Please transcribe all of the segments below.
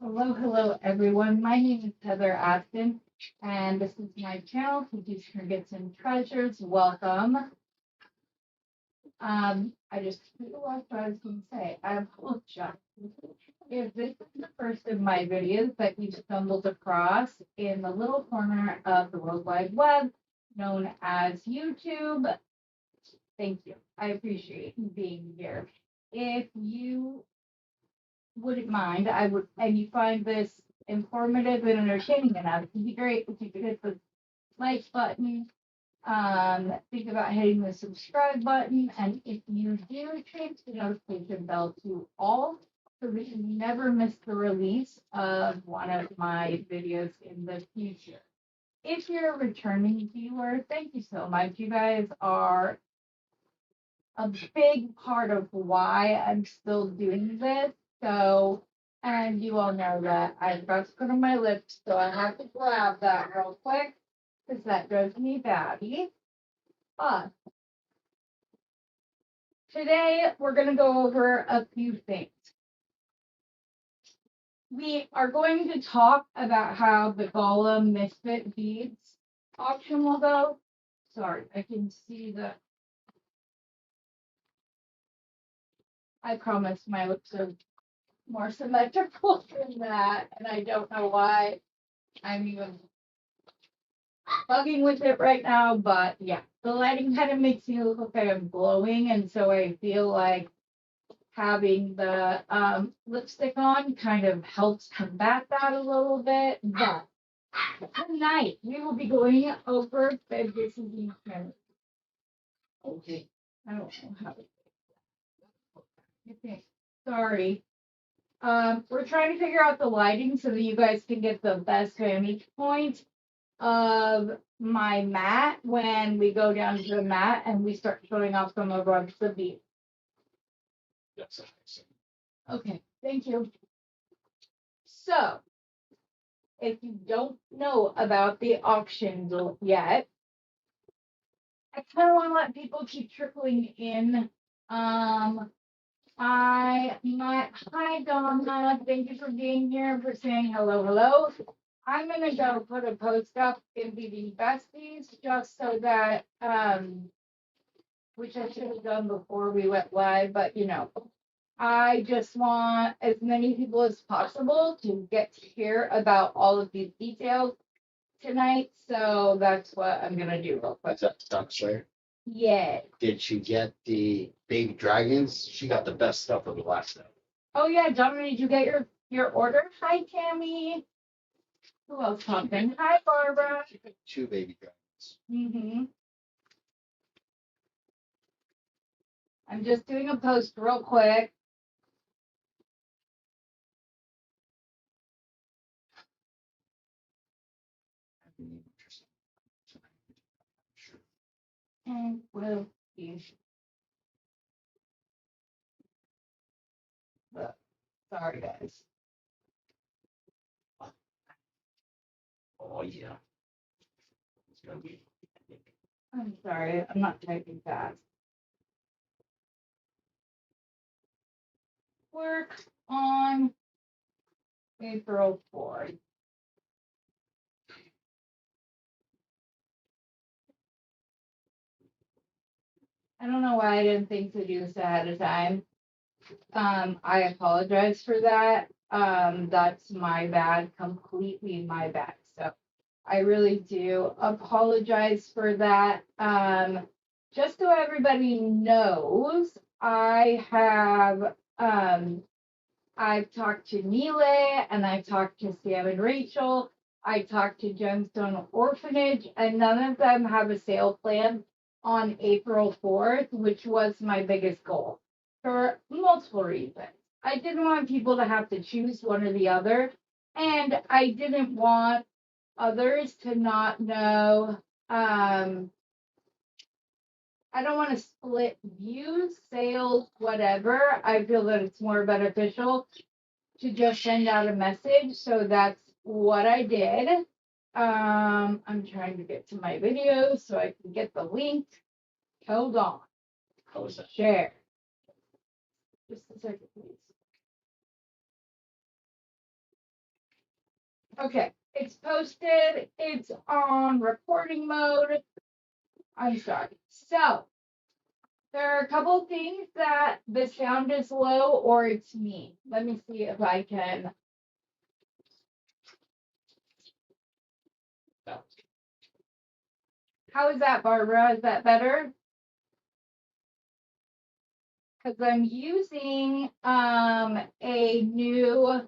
Hello, everyone. My name is Heather Aston, and this is my channel, Teachers Trinkets and Treasures. Welcome. I just lost what I was going to say. I apologize. If this is the first of my videos that you stumbled across in the little corner of the World Wide Web known as YouTube, thank you. I appreciate you being here. If you wouldn't mind, and you find this informative and entertaining enough, it'd be great if you could hit the like button. Think about hitting the subscribe button, and if you do, change the notification bell to all so that you never miss the release of one of my videos in the future. If you're a returning viewer, thank you so much. You guys are a big part of why I'm still doing this. So, and you all know that I forgot to put on my lips, so I have to grab that real quick because that does me batty. But today we're going to go over a few things. We are going to talk about how the Golem Misfit Beads auction will go. Sorry, I can see the. I promise my lips are more symmetrical than that, and I don't know why I'm even bugging with it right now, but yeah, the lighting kind of makes me look like I'm glowing, and so I feel like having the lipstick on kind of helps combat that a little bit. But tonight we will be going over this is okay. I don't know how to okay. Sorry. We're trying to figure out the lighting so that you guys can get the best vantage point of my mat when we go down to the mat and we start showing off some of our beads. Yes. Okay, thank you. So, if you don't know about the auction yet, I kind of want to let people keep trickling in. Hi Donna, thank you for being here, for saying hello. I'm gonna go put a post up in Beading Besties just so that which I should have done before we went live, but I just want as many people as possible to get to hear about all of these details tonight. So that's what I'm gonna do real quick. Is that Duck Slayer? Yeah. Did she get the baby dragons? She got the best stuff of the last time. Oh yeah, Donna, did you get your order? Hi Tammy. Who else talking? Hi Barbara. She got 2 baby dragons. Mm-hmm. I'm just doing a post real quick. And will be. But sorry guys. Oh yeah. It's gonna be. I'm sorry, I'm not typing fast. Work on April 4th. I don't know why I didn't think to do this ahead of time. I apologize for that. That's my bad, completely my bad. So I really do apologize for that. Just so everybody knows, I've talked to Nile and I've talked to Sam and Rachel. I talked to Gemstone Orphanage, and none of them have a sale plan on April 4th, which was my biggest goal for multiple reasons. I didn't want people to have to choose one or the other, and I didn't want others to not know. I don't want to split views, sales, whatever. I feel that it's more beneficial to just send out a message. So that's what I did. I'm trying to get to my video so I can get the link. Hold on. How was that? Share. Just a second, please. Okay, it's posted. It's on recording mode. I'm sorry. So there are a couple things that the sound is low or it's me. Let me see if I can. How is that, Barbara? Is that better? Because I'm using a new.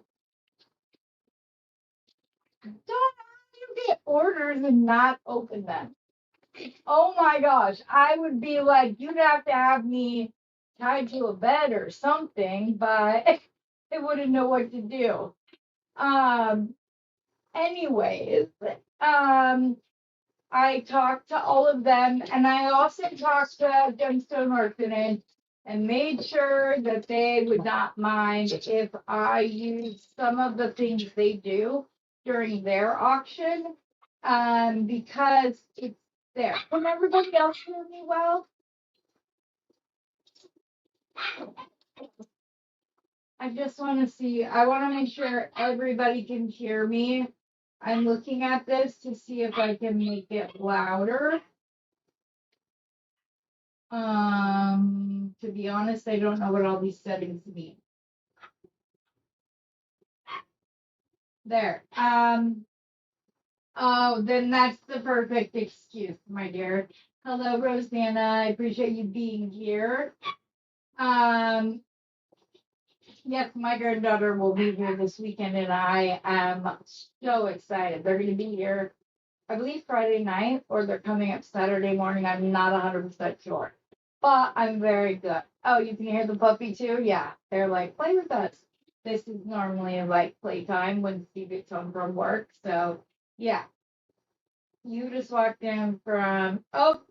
Don't you get orders and not open them? Oh my gosh, I would be like, you'd have to have me tied to a bed or something, but I wouldn't know what to do. Um, anyways, um, I talked to all of them, and I also talked to Gemstone Orphanage and made sure that they would not mind if I used some of the things they do during their auction, because it's there. Can everybody else hear me well? I just want to see, I want to make sure everybody can hear me. I'm looking at this to see if I can make it louder. To be honest, I don't know what all these settings mean. There. Oh, then that's the perfect excuse, my dear. Hello, Rosanna. I appreciate you being here. Yes, my granddaughter will be here this weekend, and I am so excited. They're going to be here, I believe, Friday night, or they're coming up Saturday morning. I'm not 100% sure, but I'm very good. Oh, you can hear the puppy too? Yeah, they're like, play with us. This is normally like playtime when Steve gets home from work. So, yeah, you just walked in from, oh,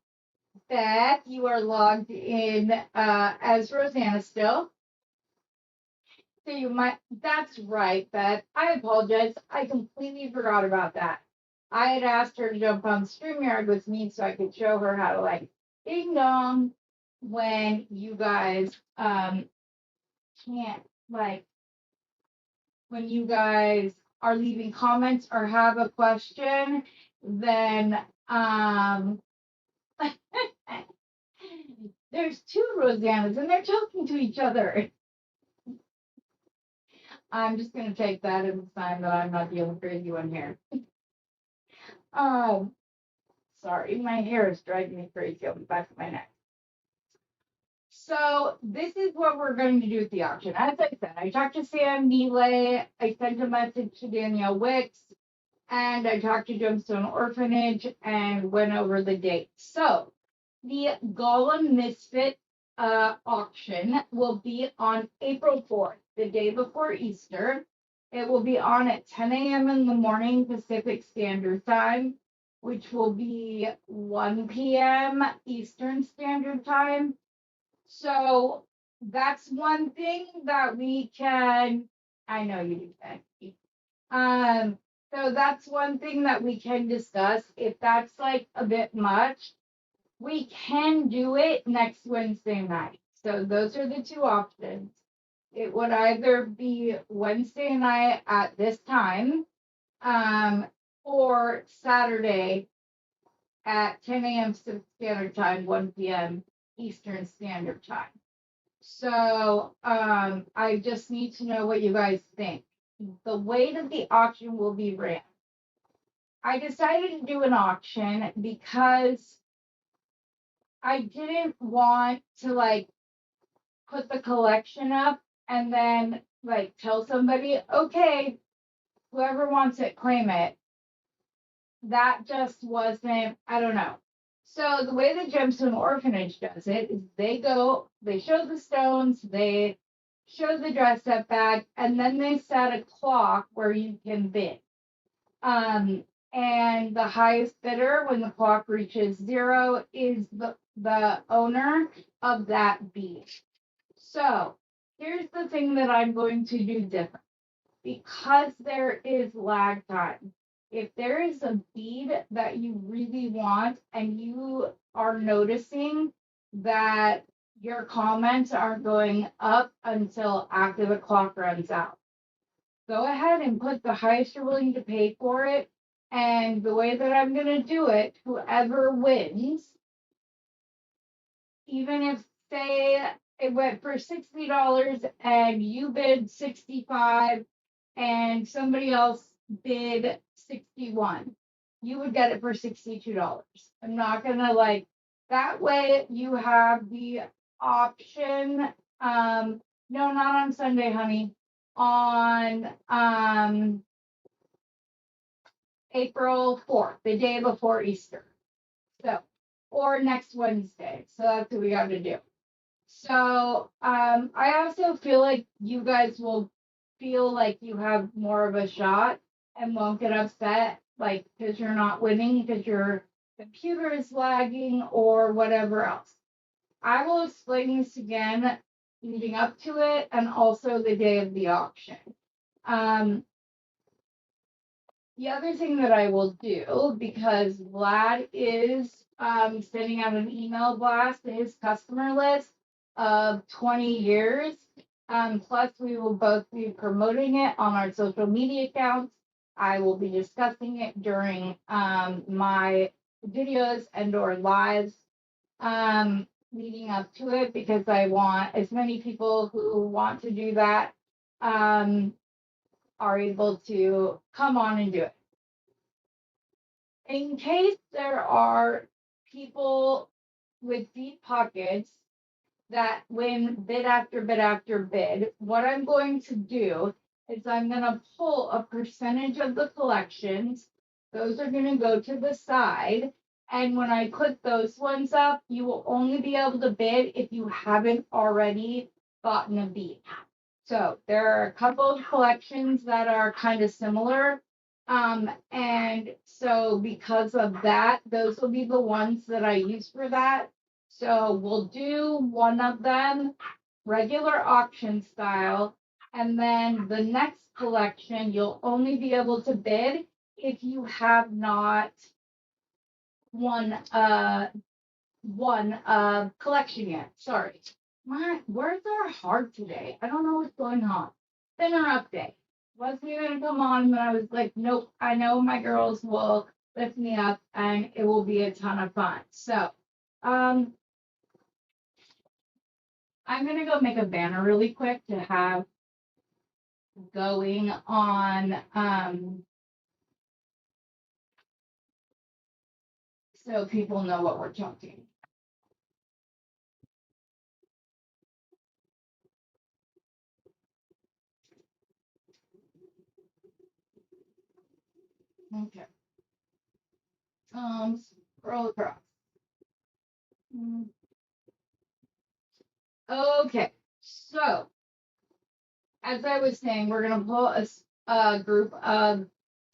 Beth, you are logged in as Rosanna still. So you might, that's right, Beth. I apologize. I completely forgot about that. I had asked her to jump on StreamYard with me so I could show her how to like ding dong when you guys can't like when you guys are leaving comments or have a question, then there's two Rosannas and they're talking to each other. I'm just gonna take that as a sign that I'm not the only crazy one here. Um, sorry, my hair is driving me crazy on the back of my neck. So this is what we're going to do at the auction. As I said, I talked to Sam Neely, I sent a message to Danielle Wicks, and I talked to Gemstone Orphanage and went over the date. So the Golem Misfit auction will be on April 4th, the day before Easter. It will be on at 10 a.m. in the morning Pacific Standard Time, which will be 1 p.m. Eastern Standard Time. So that's one thing that we can, I know you do that. So that's one thing that we can discuss. If that's like a bit much, we can do it next Wednesday night. So those are the two options. It would either be Wednesday night at this time, or Saturday at 10 a.m. Standard Time, 1 p.m. Eastern Standard Time. So I just need to know what you guys think. The way that the auction will be ran. I decided to do an auction because I didn't want to like put the collection up and then like tell somebody, okay, whoever wants it, claim it. That just wasn't, I don't know. So the way the Gemstone Orphanage does it is they go, they show the stones, they show the dress up bag, and then they set a clock where you can bid. And the highest bidder when the clock reaches 0 is the owner of that bead. So here's the thing that I'm going to do different. Because there is lag time. If there is a bead that you really want and you are noticing that your comments aren't going up until after the clock runs out, go ahead and put the highest you're willing to pay for it. And the way that I'm going to do it, whoever wins, even if, say, it went for $60 and you bid 65 and somebody else bid 61, you would get it for $62. I'm not going to like, that way you have the option. No, not on Sunday, honey. On April 4th, the day before Easter. So, or next Wednesday. So that's what we got to do. So, I also feel like you guys will feel like you have more of a shot and won't get upset, like, because you're not winning, because your computer is lagging or whatever else. I will explain this again leading up to it and also the day of the auction. The other thing that I will do, because Vlad is sending out an email blast to his customer list of 20 years. Plus, we will both be promoting it on our social media accounts. I will be discussing it during my videos and or lives leading up to it, because I want as many people who want to do that are able to come on and do it. In case there are people with deep pockets that win bid after bid after bid, what I'm going to do is I'm going to pull a percentage of the collections. Those are going to go to the side. And when I put those ones up, you will only be able to bid if you haven't already gotten a bead. So there are a couple of collections that are kind of similar. And so because of that, those will be the ones that I use for that. So we'll do one of them regular auction style. And then the next collection, you'll only be able to bid if you have not won collection yet. Sorry. My words are hard today. I don't know what's going on. Dinner update. Wasn't even gonna come on, but I was like, nope, I know my girls will lift me up and it will be a ton of fun. So I'm gonna go make a banner really quick to have going on so people know what we're talking. Okay. Scroll across. Okay, so as I was saying, we're gonna pull a group of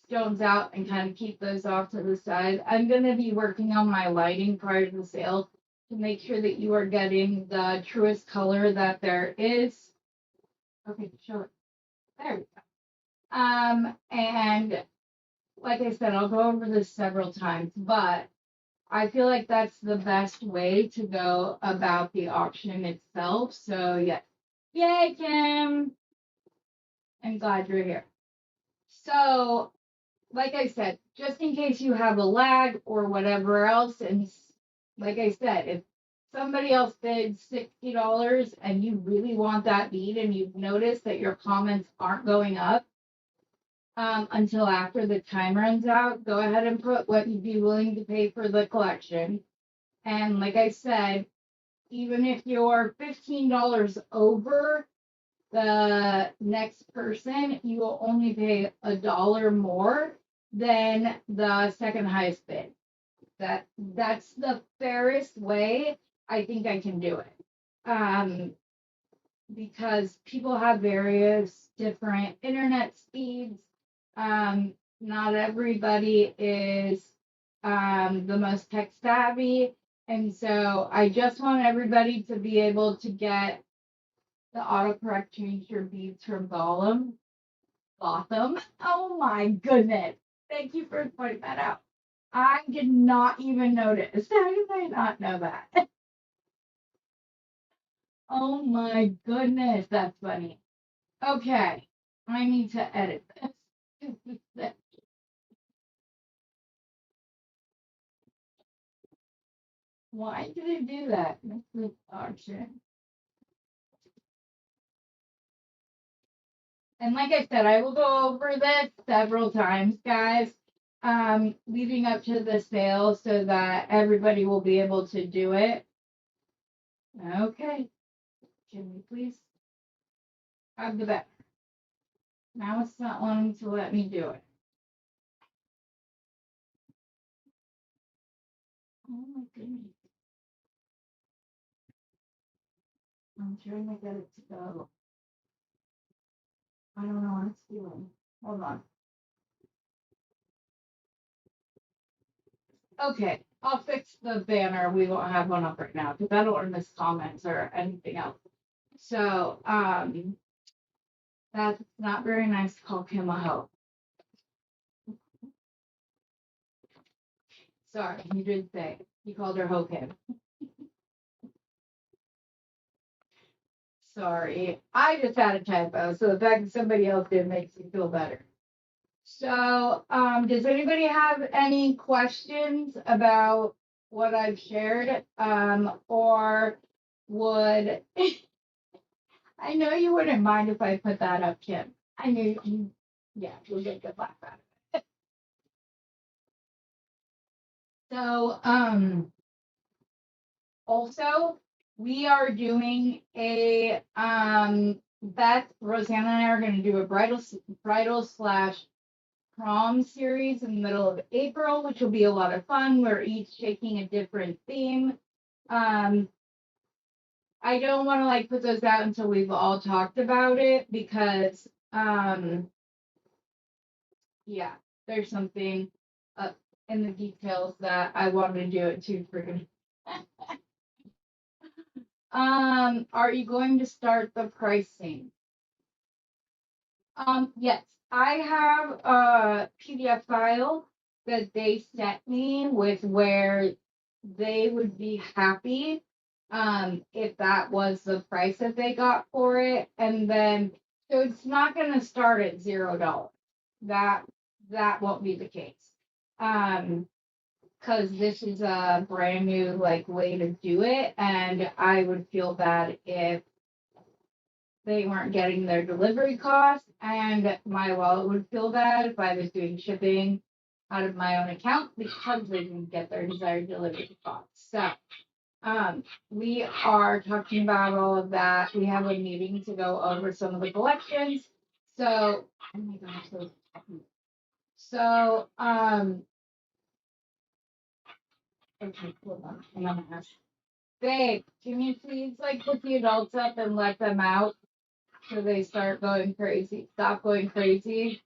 stones out and kind of keep those off to the side. I'm gonna be working on my lighting prior to the sale to make sure that you are getting the truest color that there is. Okay, show it. There we go. And like I said, I'll go over this several times, but I feel like that's the best way to go about the auction itself. So yeah. Yay, Kim. I'm glad you're here. So, like I said, just in case you have a lag or whatever else, and like I said, if somebody else bids $60 and you really want that bead and you've noticed that your comments aren't going up until after the time runs out, go ahead and put what you'd be willing to pay for the collection. And like I said, even if you're $15 over the next person, you will only pay $1 more than the second highest bid. That's the fairest way I think I can do it. Because people have various different internet speeds. Not everybody is the most tech savvy. And so I just want everybody to be able to get the autocorrect change your beads from Gotham. Oh my goodness. Thank you for pointing that out. I did not even notice. How did I not know that? Oh my goodness, that's funny. Okay. I need to edit this. Why did it do that? Misfit Auction. And like I said, I will go over this several times, guys, leading up to the sale so that everybody will be able to do it. Okay. Can we please have the back? Now it's not wanting to let me do it. Oh my goodness. I'm trying to get it to go. I don't know what it's doing. Hold on. Okay, I'll fix the banner. We won't have one up right now because I don't want to miss comments or anything else. So, that's not very nice to call Kim a hoe. Sorry, he did say he called her hoe Kim. Sorry, I just had a typo, so the fact that somebody else did makes me feel better. So, does anybody have any questions about what I've shared? Or would I know you wouldn't mind if I put that up, Kim. I knew you, yeah, you'll get a good laugh out of it. So, also, we are doing a, Beth, Rosanna and I are gonna do a bridal slash prom series in the middle of April, which will be a lot of fun. We're each taking a different theme. I don't want to like put those out until we've all talked about it because yeah, there's something up in the details that I wanted to do it too freaking. Are you going to start the pricing? Yes, I have a PDF file that they sent me with where they would be happy if that was the price that they got for it. And then so it's not gonna start at $0. That that won't be the case. Because this is a brand new like way to do it, and I would feel bad if they weren't getting their delivery costs, and my wallet would feel bad if I was doing shipping out of my own account because they didn't get their desired delivery costs. So, we are talking about all of that. We have a meeting to go over some of the collections. So, oh my gosh, so, okay, hold on. I'm gonna ask. Babe, can you please like put the adults up and let them out? So they start going crazy, stop going crazy.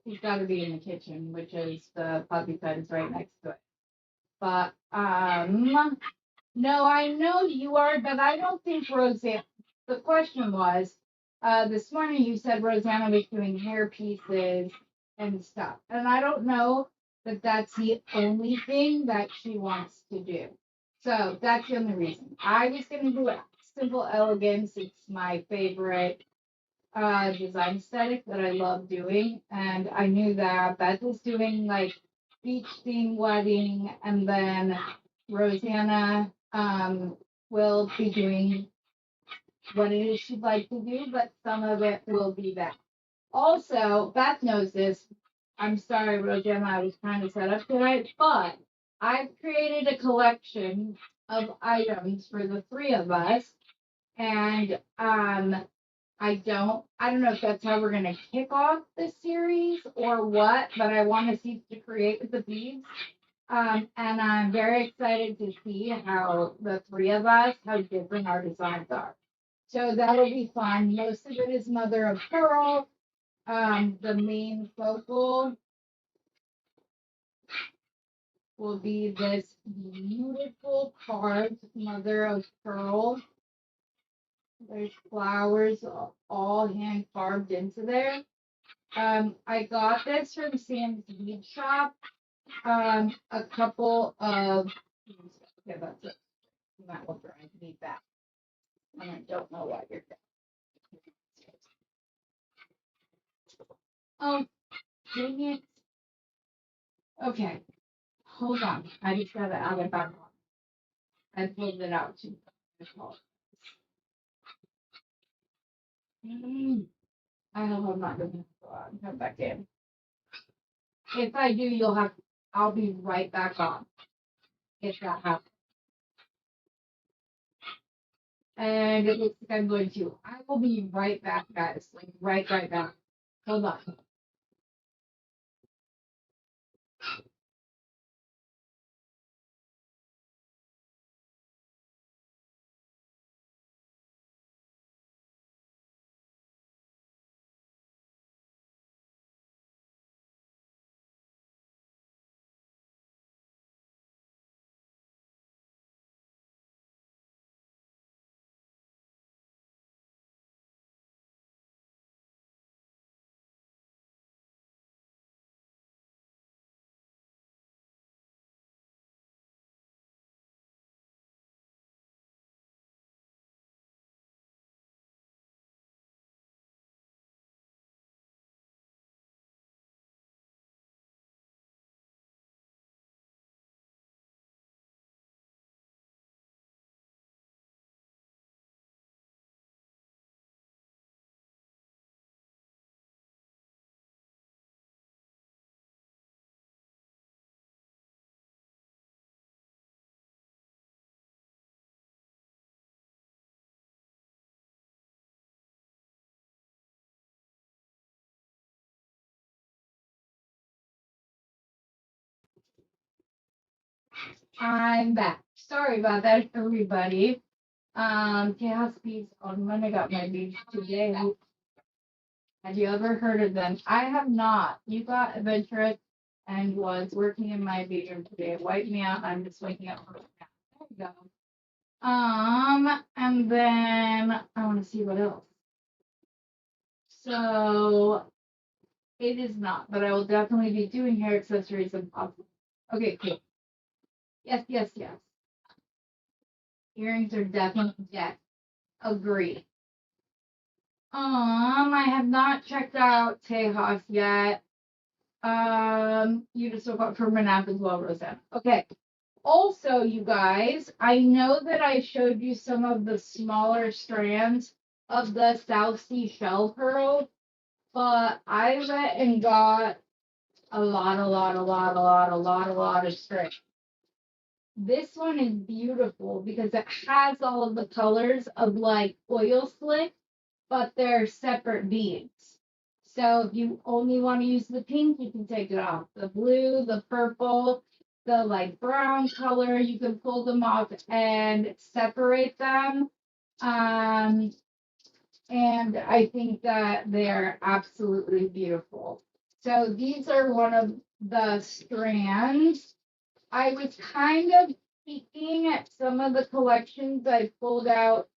He's got to be in the kitchen, which is the puppy fence right next to it. But no, I know you are, but I don't think Rosanna. The question was, this morning you said Rosanna was doing hair pieces and stuff, and I don't know that that's the only thing that she wants to do. So that's the only reason. I was gonna do it. Simple elegance. It's my favorite design aesthetic that I love doing. And I knew that Beth was doing like beach theme wedding, and then Rosanna will be doing what it is she'd like to do, but some of it will be that. Also, Beth knows this. I'm sorry, Rosanna, I was trying to set up tonight, but I've created a collection of items for the three of us. And I don't know if that's how we're gonna kick off the series or what, but I want to see to create with the beads. And I'm very excited to see how the three of us, how different our designs are. So that'll be fun. Most of it is mother of pearl. The main focal will be this beautiful carved mother of pearl. There's flowers all hand carved into there. I got this from Sam's Bead Shop. A couple of, yeah, that's it. You might want to need that. And I don't know what you're doing. Oh, dang it. Okay, hold on. I just gotta add it back on. I pulled it out too. I hope I'm not gonna go out and come back in. If I do, I'll be right back on. If that happens. And it looks like I'm going to. I will be right back, guys. Like right back. Hold on. I'm back. Sorry about that, everybody. Chaos Beats on when I got my beats today. Have you ever heard of them? I have not. You got adventurous and was working in my bedroom today. It wiped me out. I'm just waking up right now. There you go. And then I want to see what else. So it is not, but I will definitely be doing hair accessories and pop. Okay, cool. Yes. Earrings are definitely yes. Agree. I have not checked out Tejas yet. You just woke up from a nap as well, Roseanne. Okay. Also, you guys, I know that I showed you some of the smaller strands of the South Sea shell pearl, but I went and got a lot of strands. This one is beautiful because it has all of the colors of like oil slick, but they're separate beads. So if you only want to use the pink, you can take it off. The blue, the purple, the like brown color, you can pull them off and separate them. Um, and I think that they're absolutely beautiful. So these are one of the strands. I was kind of peeking at some of the collections I pulled out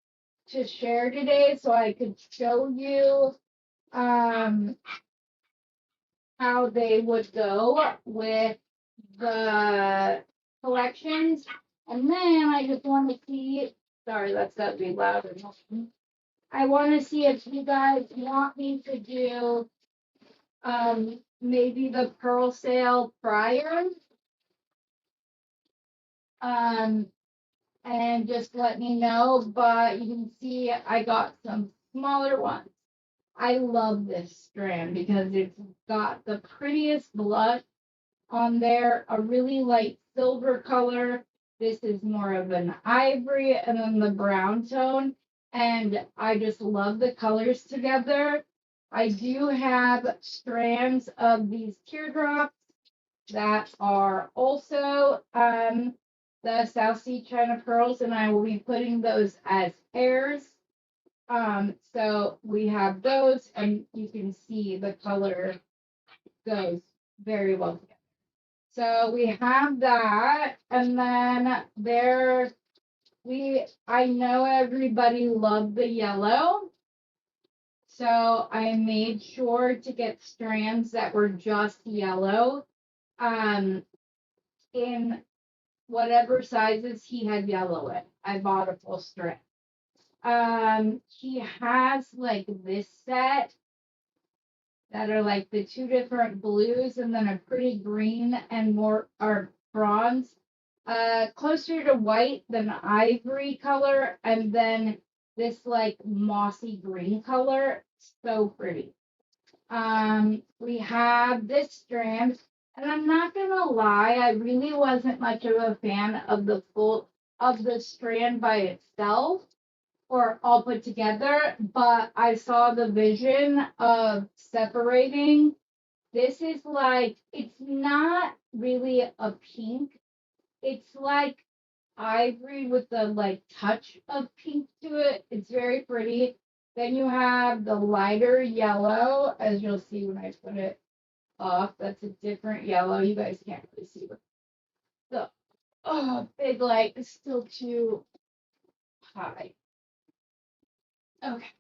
to share today so I could show you how they would go with the collections. And then I just want to see, sorry, that's got to be louder. I want to see if you guys want me to do maybe the pearl sale prior. And just let me know. But you can see I got some smaller ones. I love this strand because it's got the prettiest blush on there, a really light silver color. This is more of an ivory and then the brown tone. And I just love the colors together. I do have strands of these teardrops that are also the South Sea China Pearls, and I will be putting those as pairs. So we have those, and you can see the color goes very well together. So we have that, and then I know everybody loved the yellow. So I made sure to get strands that were just yellow. In whatever sizes he had yellow in. I bought a full strip. He has like this set that are like the two different blues and then a pretty green and more or bronze. Closer to white than ivory color, and then this like mossy green color. So pretty. We have this strand, and I'm not gonna lie, I really wasn't much of a fan of the strand by itself or all put together, but I saw the vision of separating. This is like, it's not really a pink. It's like ivory with the like touch of pink to it. It's very pretty. Then you have the lighter yellow, as you'll see when I put it off. That's a different yellow. You guys can't really see it. The big light is still too high. Okay.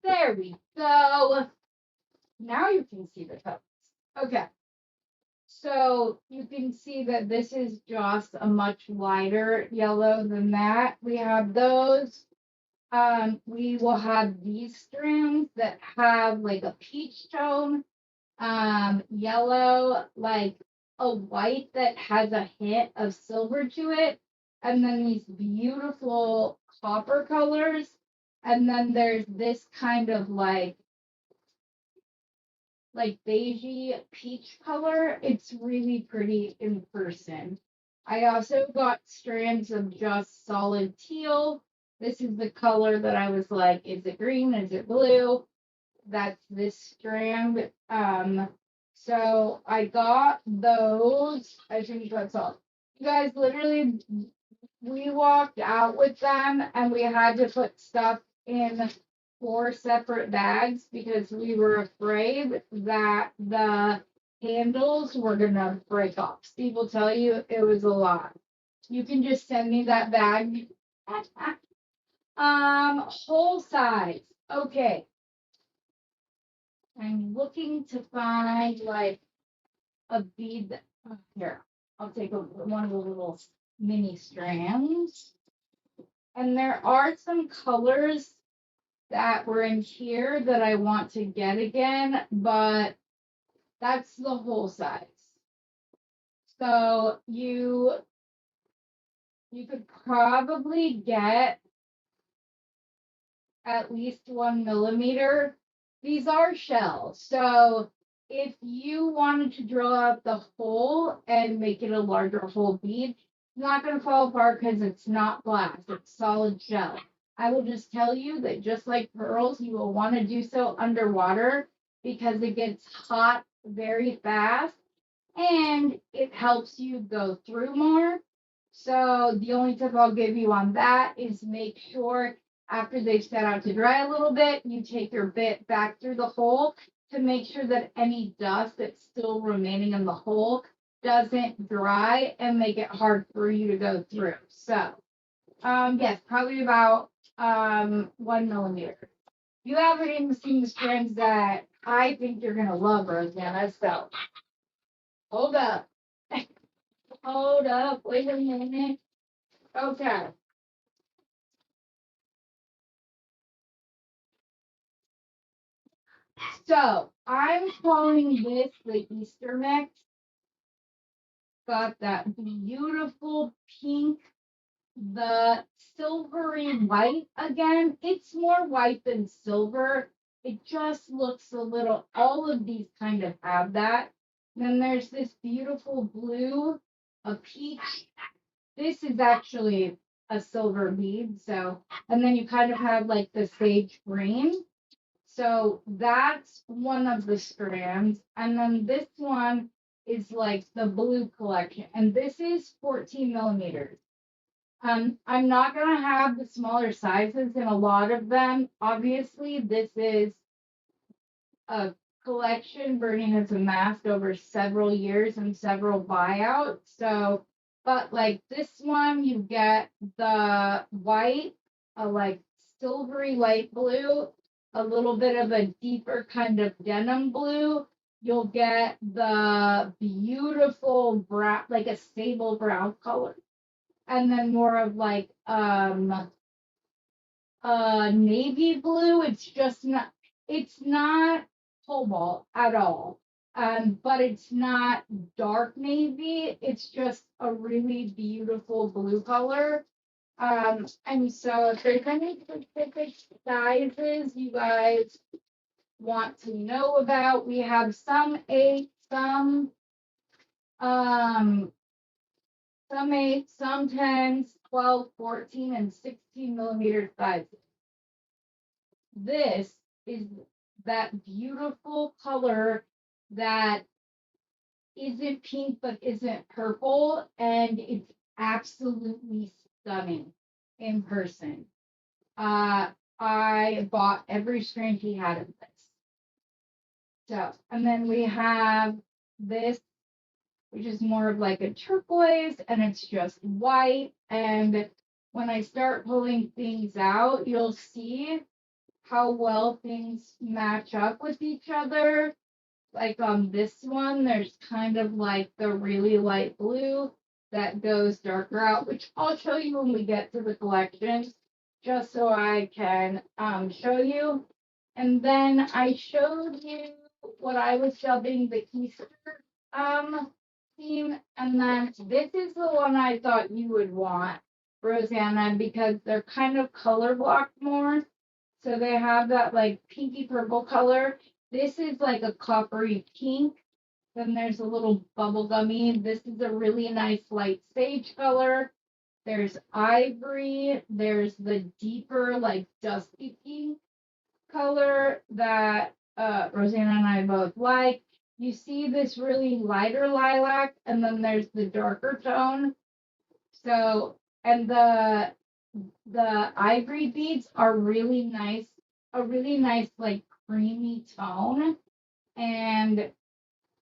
There we go. Now you can see the colors. Okay. So you can see that this is just a much lighter yellow than that. We have those. We will have these strands that have like a peach tone, yellow, like a white that has a hint of silver to it, and then these beautiful copper colors. And then there's this kind of like beigey peach color. It's really pretty in person. I also got strands of just solid teal. This is the color that I was like, is it green? Is it blue? That's this strand. So I got those. I think that's all. You guys, literally, we walked out with them and we had to put stuff in 4 separate bags because we were afraid that the handles were gonna break off. Steve will tell you it was a lot. You can just send me that bag. Whole size. Okay. I'm looking to find like a bead that, here. I'll take one of the little mini strands. And there are some colors that were in here that I want to get again, but that's the whole size. So you could probably get at least 1 millimeter. These are shells. So if you wanted to drill out the hole and make it a larger hole bead, it's not going to fall apart because it's not glass, it's solid shell. I will just tell you that just like pearls, you will want to do so underwater because it gets hot very fast and it helps you go through more. So the only tip I'll give you on that is make sure after they've set out to dry a little bit, you take your bit back through the hole to make sure that any dust that's still remaining in the hole doesn't dry and make it hard for you to go through. So, yes, probably about 1 millimeter. You haven't even seen the strands that I think you're gonna love, Rosanna. So, hold up. Hold up. Wait a minute. Okay. So I'm calling this the Easter mix. Got that beautiful pink, the silvery white again. It's more white than silver. It just looks a little, all of these kind of have that. Then there's this beautiful blue, a peach. This is actually a silver bead. So, and then you kind of have like the sage green. So that's one of the strands. And then this one is like the blue collection. And this is 14 millimeters. I'm not going to have the smaller sizes in a lot of them. Obviously, this is a collection Bernie has amassed over several years and several buyouts. So, but like this one, you get the white, a like silvery light blue, a little bit of a deeper kind of denim blue. You'll get the beautiful brown, like a sable brown color, and then more of like navy blue. It's just not. It's not cobalt at all. But it's not dark navy. It's just a really beautiful blue color. And so if there's any specific sizes you guys want to know about, we have some 8, some 8, some 10s, 12, 14, and 16 millimeter sizes. This is that beautiful color that isn't pink but isn't purple, and it's absolutely stunning in person. I bought every strand he had of this. So, and then we have this, which is more of like a turquoise, and it's just white. And when I start pulling things out, you'll see how well things match up with each other. Like on this one, there's kind of like the really light blue that goes darker out, which I'll show you when we get to the collection, just so I can show you. And then I showed you what I was dubbing the Easter theme, and then this is the one I thought you would want, Rosanna, because they're kind of color blocked more. So they have that like pinky purple color. This is like a coppery pink. Then there's a little bubblegummy. This is a really nice light sage color. There's ivory. There's the deeper like dusty pink color that Rosanna and I both like. You see this really lighter lilac, and then there's the darker tone. So, and the ivory beads are really nice, a really nice like creamy tone, and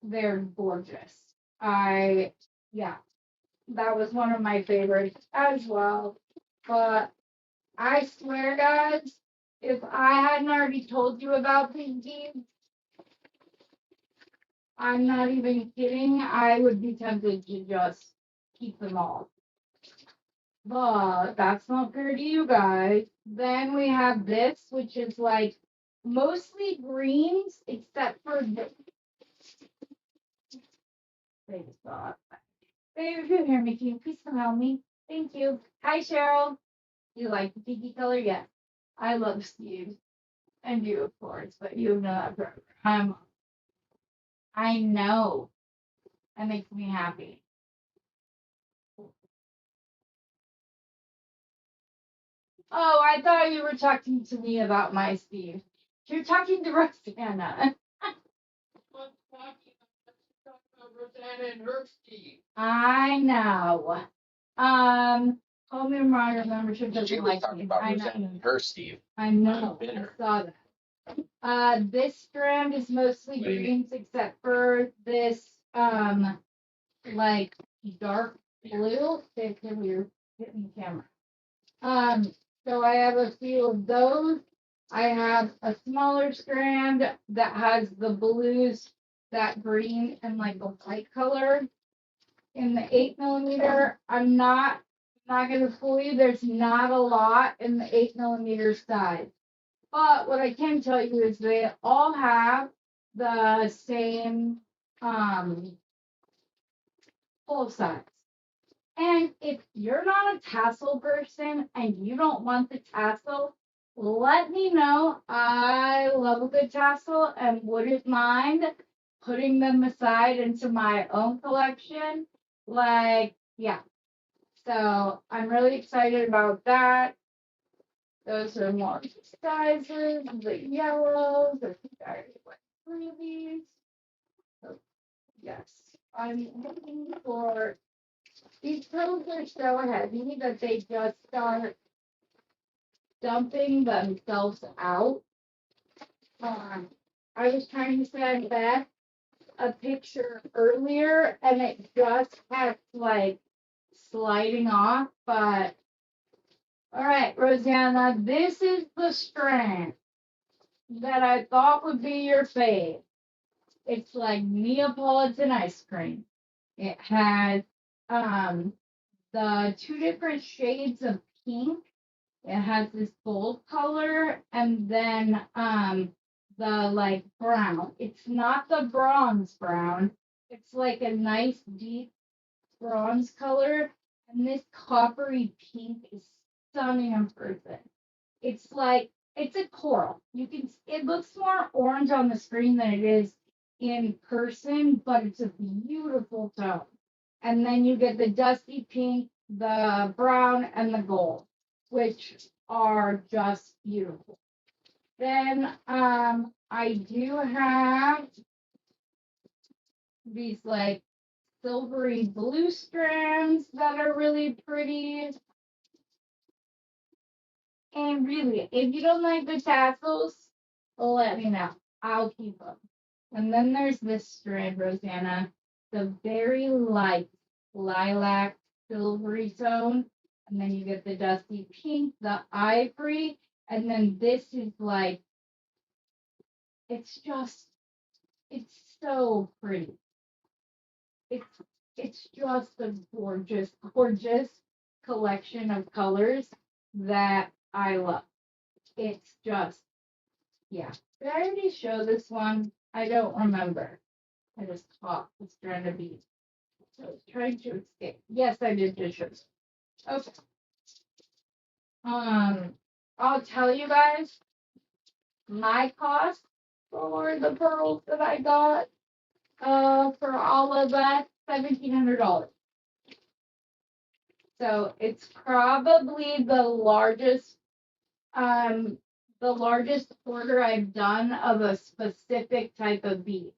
they're gorgeous. Yeah, that was one of my favorites as well. But I swear, guys, if I hadn't already told you about these beads, I'm not even kidding, I would be tempted to just keep them all. But that's not fair to you guys. Then we have this, which is like mostly greens, except for the. Baby, stop. Baby, if you hear me, can you please come help me? Thank you. Hi, Cheryl. You like the pinky color? Yes. I love Steve. And you, of course, but you know that forever. I know. That makes me happy. Oh, I thought you were talking to me about my Steve. You're talking to Rosanna. Rosanna and her Steve. I know. Call me Mariah membership doesn't like me. I know. And her Steve. I know. I saw that. This strand is mostly greens except for this like dark blue. Stay here, you're hitting the camera. So I have a few of those. I have a smaller strand that has the blues, that green, and like a white color. In the 8 millimeter, I'm not gonna fool you. There's not a lot in the 8 millimeter size. But what I can tell you is they all have the same full size. And if you're not a tassel person and you don't want the tassel, let me know. I love a good tassel and wouldn't mind putting them aside into my own collection. Like, yeah. So I'm really excited about that. Those are more sizes, the yellows, I think I already went through these. So, yes, I'm looking for. These pills are so heavy that they just start dumping themselves out. I was trying to send Beth a picture earlier and it just kept like sliding off. But all right, Rosanna, this is the strand that I thought would be your fave. It's like Neapolitan ice cream. It has the 2 different shades of pink. It has this gold color, and then the like brown. It's not the bronze brown. It's like a nice deep bronze color. And this coppery pink is stunning in person. It's like it's a coral. It looks more orange on the screen than it is in person, but it's a beautiful tone. And then you get the dusty pink, the brown, and the gold, which are just beautiful. Then I do have these like silvery blue strands that are really pretty. And really, if you don't like the tassels, let me know. I'll keep them. And then there's this strand, Rosanna, the very light lilac silvery tone. And then you get the dusty pink, the ivory. And then this is like, it's so pretty. It's just a gorgeous, gorgeous collection of colors that I love. It's just, yeah. Did I already show this one? I don't remember. I just caught the strand of beads. So I was trying to escape. Yes, I did just show this. Okay. I'll tell you guys my cost for the pearls that I got. For all of that, $1,700. So it's probably the largest order I've done of a specific type of bead.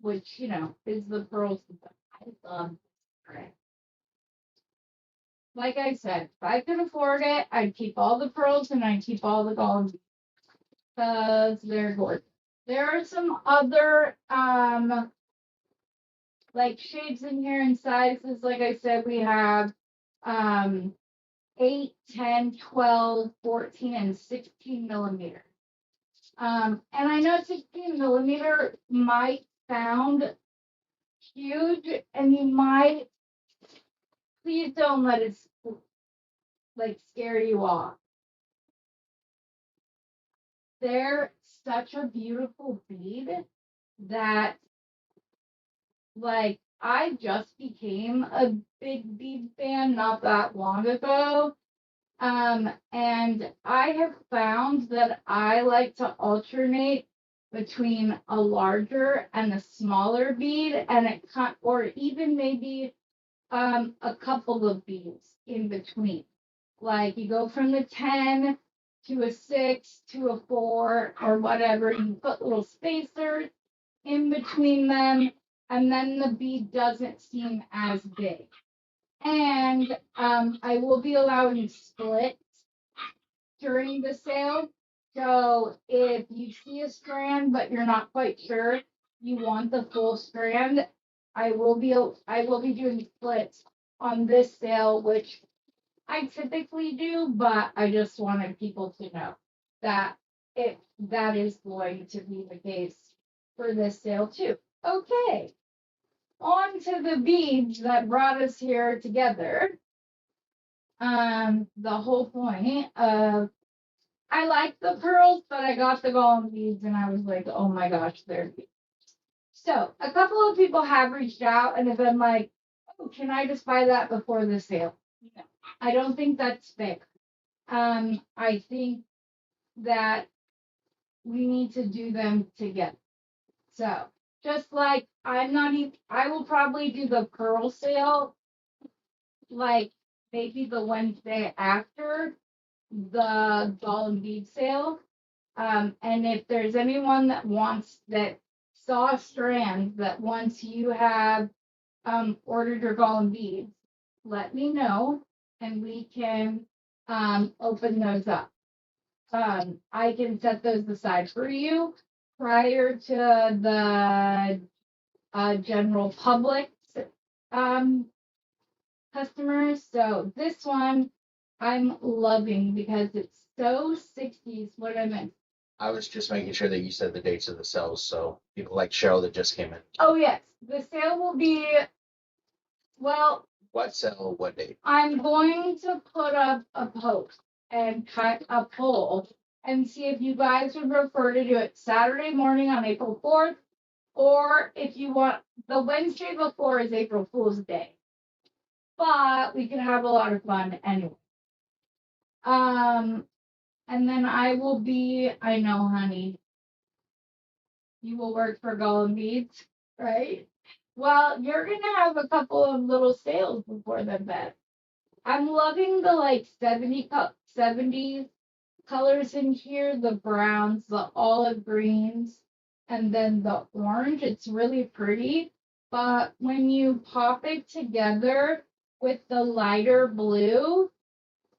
Which is the pearls. I love this. Like I said, if I could afford it, I'd keep all the pearls and I'd keep all the gold because they're gorgeous. There are some other like shades in here and sizes. Like I said, we have 8, 10, 12, 14, and 16 millimeter. And I know 16 millimeter might sound huge, and you might, please don't let it like scare you off. They're such a beautiful bead that like I just became a big bead fan not that long ago. And I have found that I like to alternate between a larger and a smaller bead, and or even maybe a couple of beads in between. Like you go from the 10 to a 6 to a 4 or whatever. You put little spacers in between them, and then the bead doesn't seem as big. And I will be allowing splits during the sale. So if you see a strand but you're not quite sure you want the full strand, I will be doing splits on this sale, which I typically do, but I just wanted people to know that that is going to be the case for this sale too. Okay. On to the beads that brought us here together. The whole point of I like the pearls, but I got the golden beads and I was like, oh my gosh, they're beads. So a couple of people have reached out and have been like, oh, can I just buy that before the sale? No, I don't think that's fair. I think that we need to do them together. So just like I will probably do the pearl sale like maybe the Wednesday after the golden bead sale. And if there's anyone that saw a strand that once you have ordered your golden beads, let me know and we can open those up. I can set those aside for you prior to the general public customers. So this one I'm loving because it's so 60s. What I meant. I was just making sure that you said the dates of the sales, so people like Cheryl that just came in. Oh yes, the sale will be, well, What sale, what date? I'm going to put up a post and cut a poll and see if you guys would prefer to do it Saturday morning on April 4th, or if you want the Wednesday before is April Fool's Day. But we could have a lot of fun anyway. And then I will be, I know, honey, you will work for Golem Beads, right? Well, you're gonna have a couple of little sales before the bed. I'm loving the like 70s colors in here, the browns, the olive greens, and then the orange. It's really pretty. But when you pop it together with the lighter blue,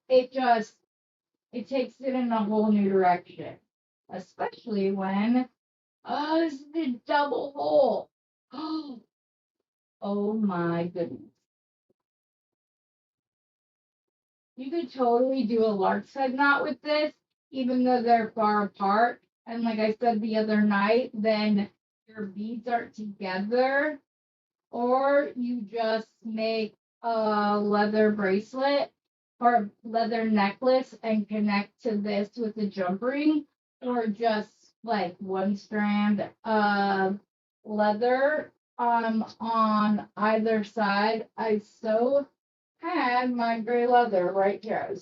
it takes it in a whole new direction. Especially when this is the double hole. Oh my goodness. You could totally do a lark side knot with this, even though they're far apart. And like I said the other night, then your beads aren't together. Or you just make a leather bracelet or a leather necklace and connect to this with a jump ring, or just like one strand of leather on either side. I so had my gray leather right here.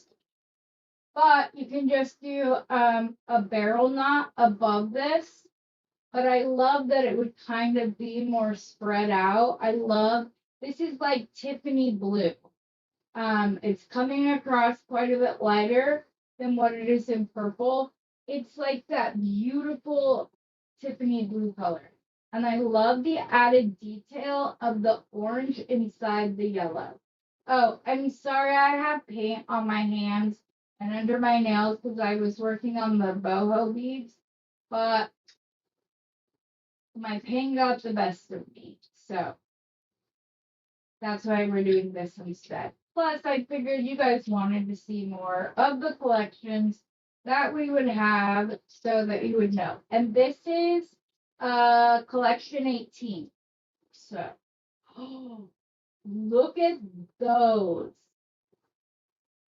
But you can just do a barrel knot above this. But I love that it would kind of be more spread out. I love this is like Tiffany blue. It's coming across quite a bit lighter than what it is in purple. It's like that beautiful Tiffany blue color. And I love the added detail of the orange inside the yellow. Oh, I'm sorry I have paint on my hands and under my nails because I was working on the boho beads, but my pain got the best of me. So that's why we're doing this instead. Plus, I figured you guys wanted to see more of the collections that we would have so that you would know. And this is collection 18. So, oh, look at those.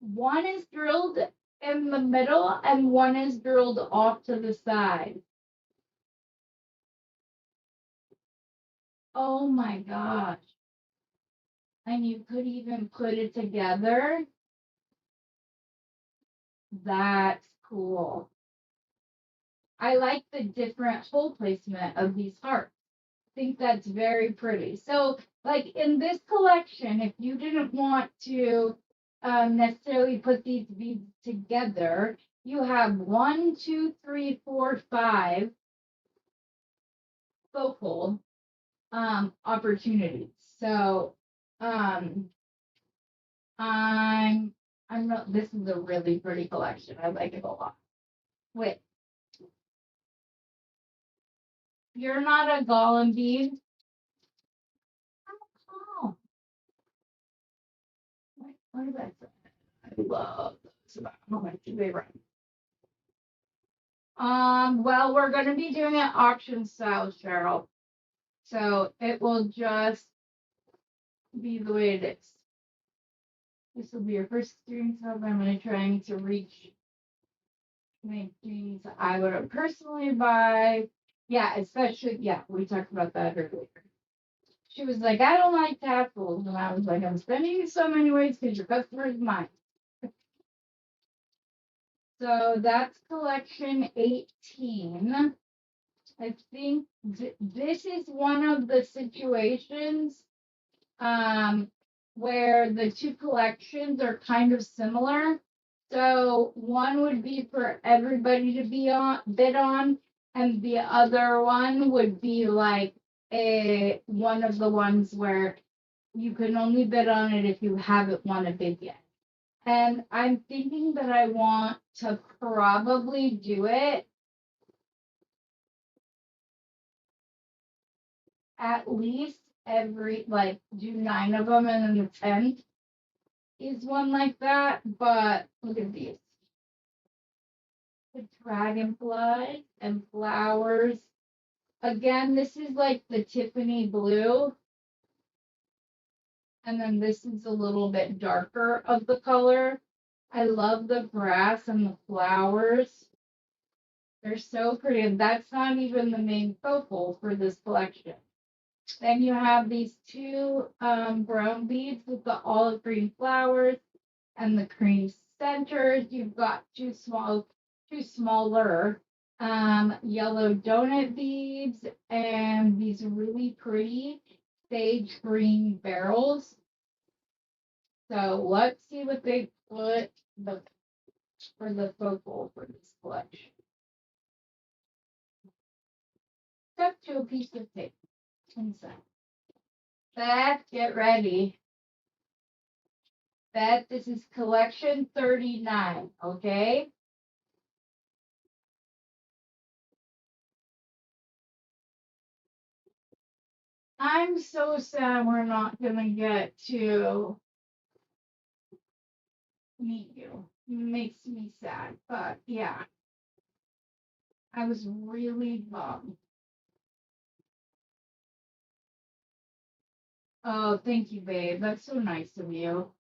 One is drilled in the middle and one is drilled off to the side. Oh my gosh. And you could even put it together. That's cool. I like the different hole placement of these hearts. I think that's very pretty. So, like in this collection, if you didn't want to necessarily put these beads together, you have 1, 2, 3, 4, 5 focal opportunities. So, I'm this is a really pretty collection. I like it a lot. Wait, you're not a golem bead? Oh, what did I say? I love those. How much do they run? Well, we're gonna be doing an auction style, Cheryl. So it will just be the way it is. This will be your first experience. However, I'm gonna try to reach my dreams. I would personally buy. Yeah, especially we talked about that earlier. She was like, I don't like tassels. And I was like, I'm spending you so many ways because your customer is mine. So that's collection 18. I think this is one of the situations where the two collections are kind of similar. So one would be for everybody to be on bid on, and the other one would be like one of the ones where you can only bid on it if you haven't won a bid yet. And I'm thinking that I want to probably do it at least every, like, do 9 of them and then the 10th is one like that. But look at these. The dragonfly and flowers. Again, this is like the Tiffany blue. And then this is a little bit darker of the color. I love the grass and the flowers. They're so pretty, and that's not even the main focal for this collection. Then you have these two brown beads with the olive green flowers and the cream centers. You've got two smaller yellow donut beads and these really pretty sage green barrels. So let's see what they put for the focal for this collection. Stuck to a piece of tape inside. Beth, get ready. Beth, this is collection 39, okay? I'm so sad we're not gonna get to meet you. Makes me sad, but yeah, I was really bummed. Oh, thank you, babe. That's so nice of you.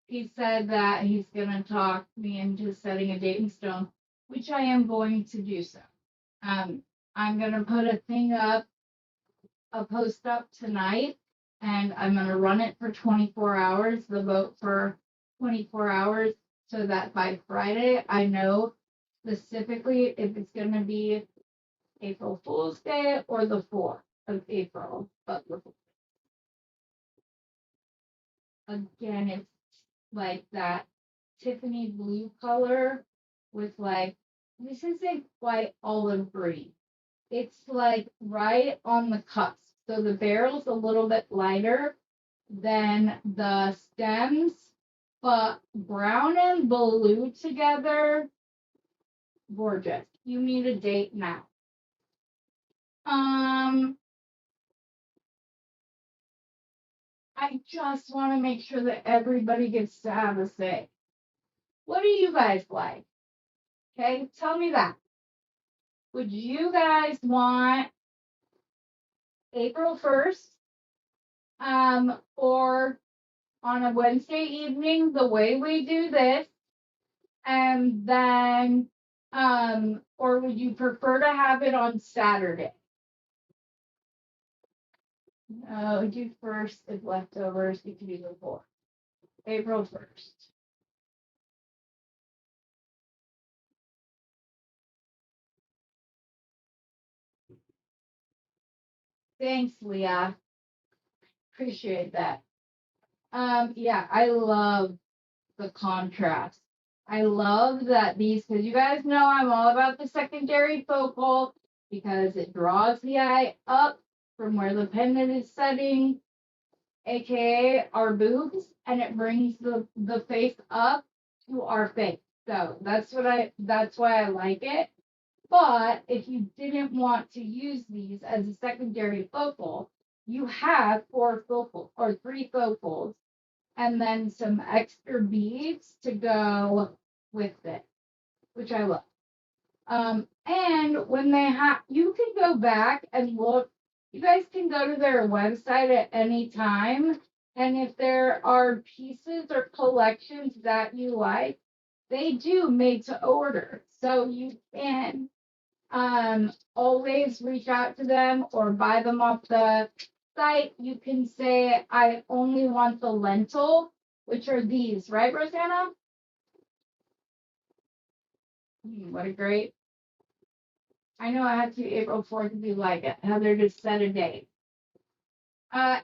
He said that he's gonna talk me into setting a dating stone, which I am going to do so. I'm gonna put a post up tonight, and I'm gonna run it for 24 hours, the vote for 24 hours, so that by Friday I know specifically if it's gonna be April Fool's Day or the 4th of April. But again, it's like that Tiffany blue color with like, this isn't quite olive green. It's like right on the cusp. So the barrel's a little bit lighter than the stems, but brown and blue together, gorgeous. You need a date now. I just want to make sure that everybody gets to have a say. What do you guys like? Okay, tell me that. Would you guys want April 1st? Or on a Wednesday evening, the way we do this, and then, or would you prefer to have it on Saturday? No, do first if leftovers. You can do the 4th. April 1st. Thanks, Leah. Appreciate that. Yeah, I love the contrast. I love that these, because you guys know I'm all about the secondary focal because it draws the eye up from where the pendant is setting, aka our boobs, and it brings the face up to our face. So that's why I like it. But if you didn't want to use these as a secondary focal, you have 4 focal or 3 focals and then some extra beads to go with it, which I love. And when they have, you can go back and look. You guys can go to their website at any time, and if there are pieces or collections that you like, they do made to order, so you can always reach out to them or buy them off the site. You can say, I only want the lentil, which are these, right, Rosanna? What a great. I know I had to April 4th if you like it. Heather just set a date.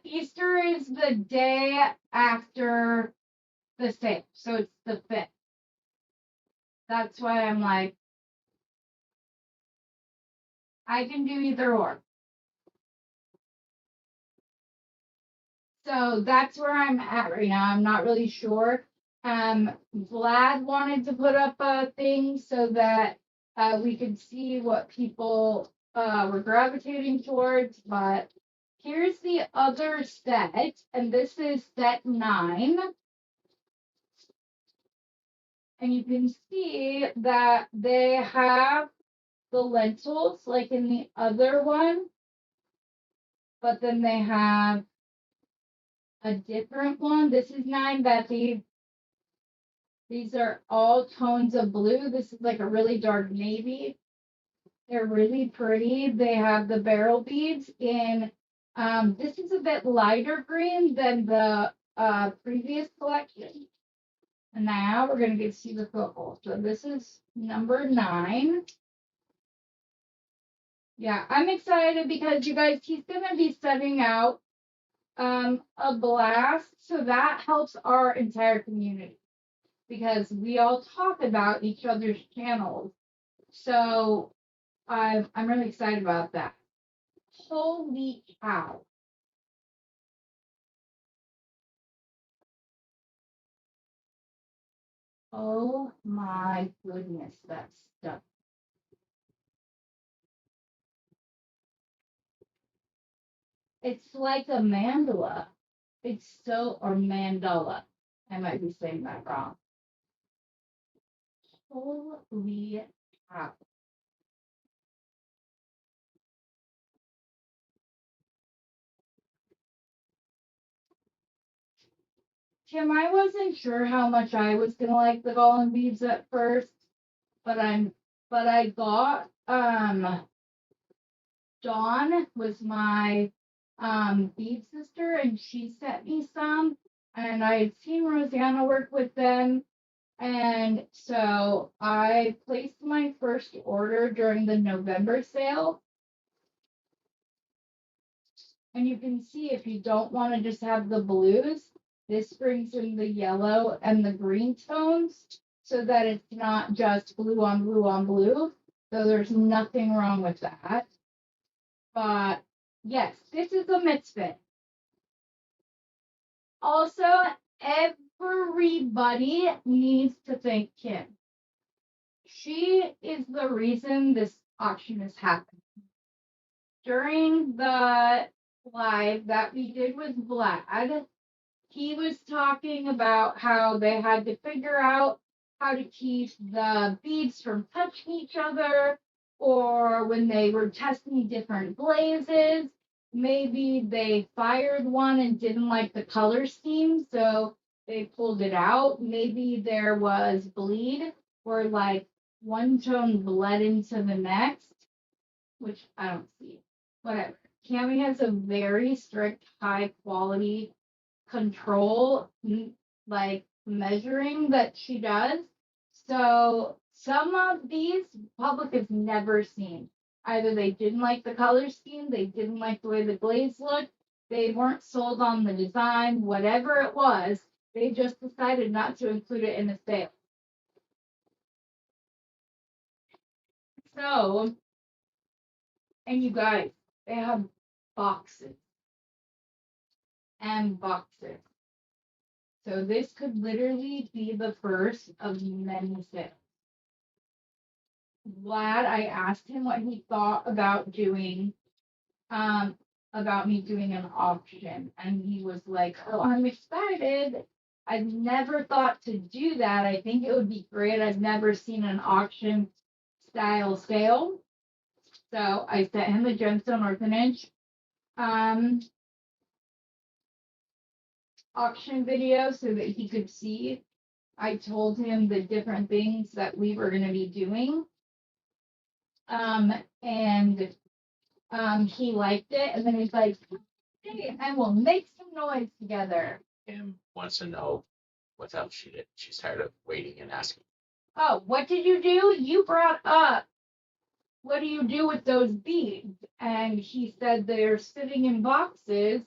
Easter is the day after the sale, so it's the 5th. That's why I'm like, I can do either or. So that's where I'm at right now. I'm not really sure. Vlad wanted to put up a thing so that we could see what people were gravitating towards, but here's the other set, and this is set 9. And you can see that they have the lentils like in the other one, but then they have a different one. This is 9, Betsy. These are all tones of blue. This is like a really dark navy. They're really pretty. They have the barrel beads in, this is a bit lighter green than the previous collection. And now we're going to get to see the purple. So this is number 9. Yeah, I'm excited because you guys, he's going to be setting out a blast. So that helps our entire community because we all talk about each other's channels. So I'm really excited about that. Holy cow. Oh my goodness, that stuff. It's like a mandala. It's so, or mandala. I might be saying that wrong. Holy cow. Tim, I wasn't sure how much I was gonna like the golem beads at first, but I got Dawn was my bead sister, and she sent me some, and I had seen Rosanna work with them, and so I placed my first order during the November sale. And you can see if you don't want to just have the blues, this brings in the yellow and the green tones so that it's not just blue on blue on blue. So there's nothing wrong with that. But yes, this is a misfit. Also, everybody needs to thank Kim. She is the reason this auction is happening. During the live that we did with Vlad, he was talking about how they had to figure out how to keep the beads from touching each other, or when they were testing different glazes, maybe they fired one and didn't like the color scheme, so they pulled it out. Maybe there was bleed, or like one tone bled into the next, which I don't see. Whatever. Cami has a very strict, high quality control, like measuring that she does. So some of these public has never seen. Either they didn't like the color scheme, they didn't like the way the glaze looked, they weren't sold on the design, whatever it was, they just decided not to include it in the sale. So, and you guys, they have boxes and boxes. So this could literally be the first of many sales. Vlad, I asked him what he thought about doing, about me doing an auction, and he was like, "Oh, I'm excited. I've never thought to do that. I think it would be great. I've never seen an auction style sale." So I sent him the Gemstone Orphanage auction video so that he could see. I told him the different things that we were going to be doing. And he liked it, and then he's like, "Hey, and we'll make some noise together." Kim wants to know what else she did. She's tired of waiting and asking. Oh, what did you do? You brought up, what do you do with those beads? And he said they're sitting in boxes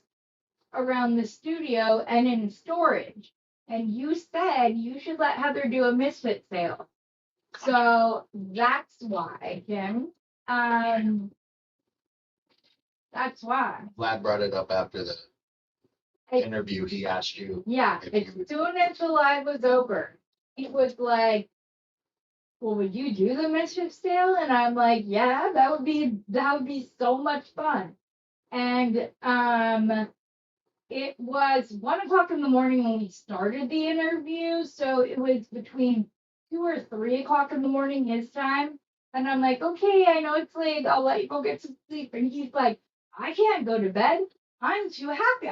around the studio and in storage. And you said you should let Heather do a misfit sale. So that's why, Kim. That's why. Vlad brought it up after the interview. He asked you. Yeah, as soon as the live was over, he was like, "Well, would you do the mischief sale?" And I'm like, "Yeah, that would be so much fun." And it was 1 o'clock in the morning when we started the interview, so it was between 2 or 3 o'clock in the morning his time. And I'm like, "Okay, I know it's late. I'll let you go get some sleep." And he's like, "I can't go to bed. I'm too happy.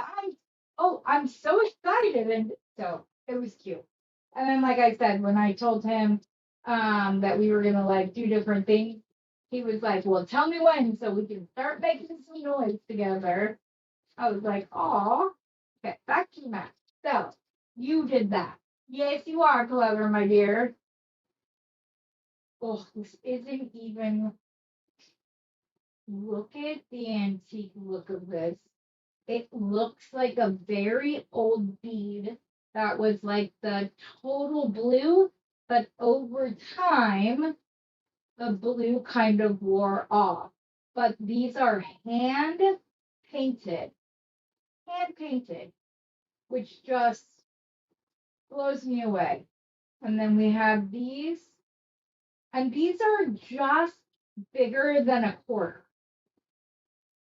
I'm so excited." And so it was cute. And then, like I said, when I told him that we were gonna like do different things, he was like, "Well, tell me when so we can start making some noise together." I was like, "Aw." Okay, back to the map. So you did that. Yes, you are clever, my dear. Oh, this isn't even. Look at the antique look of this. It looks like a very old bead that was like the total blue, but over time, the blue kind of wore off. But these are painted, hand painted, which just blows me away. And then we have these, and these are just bigger than a quarter.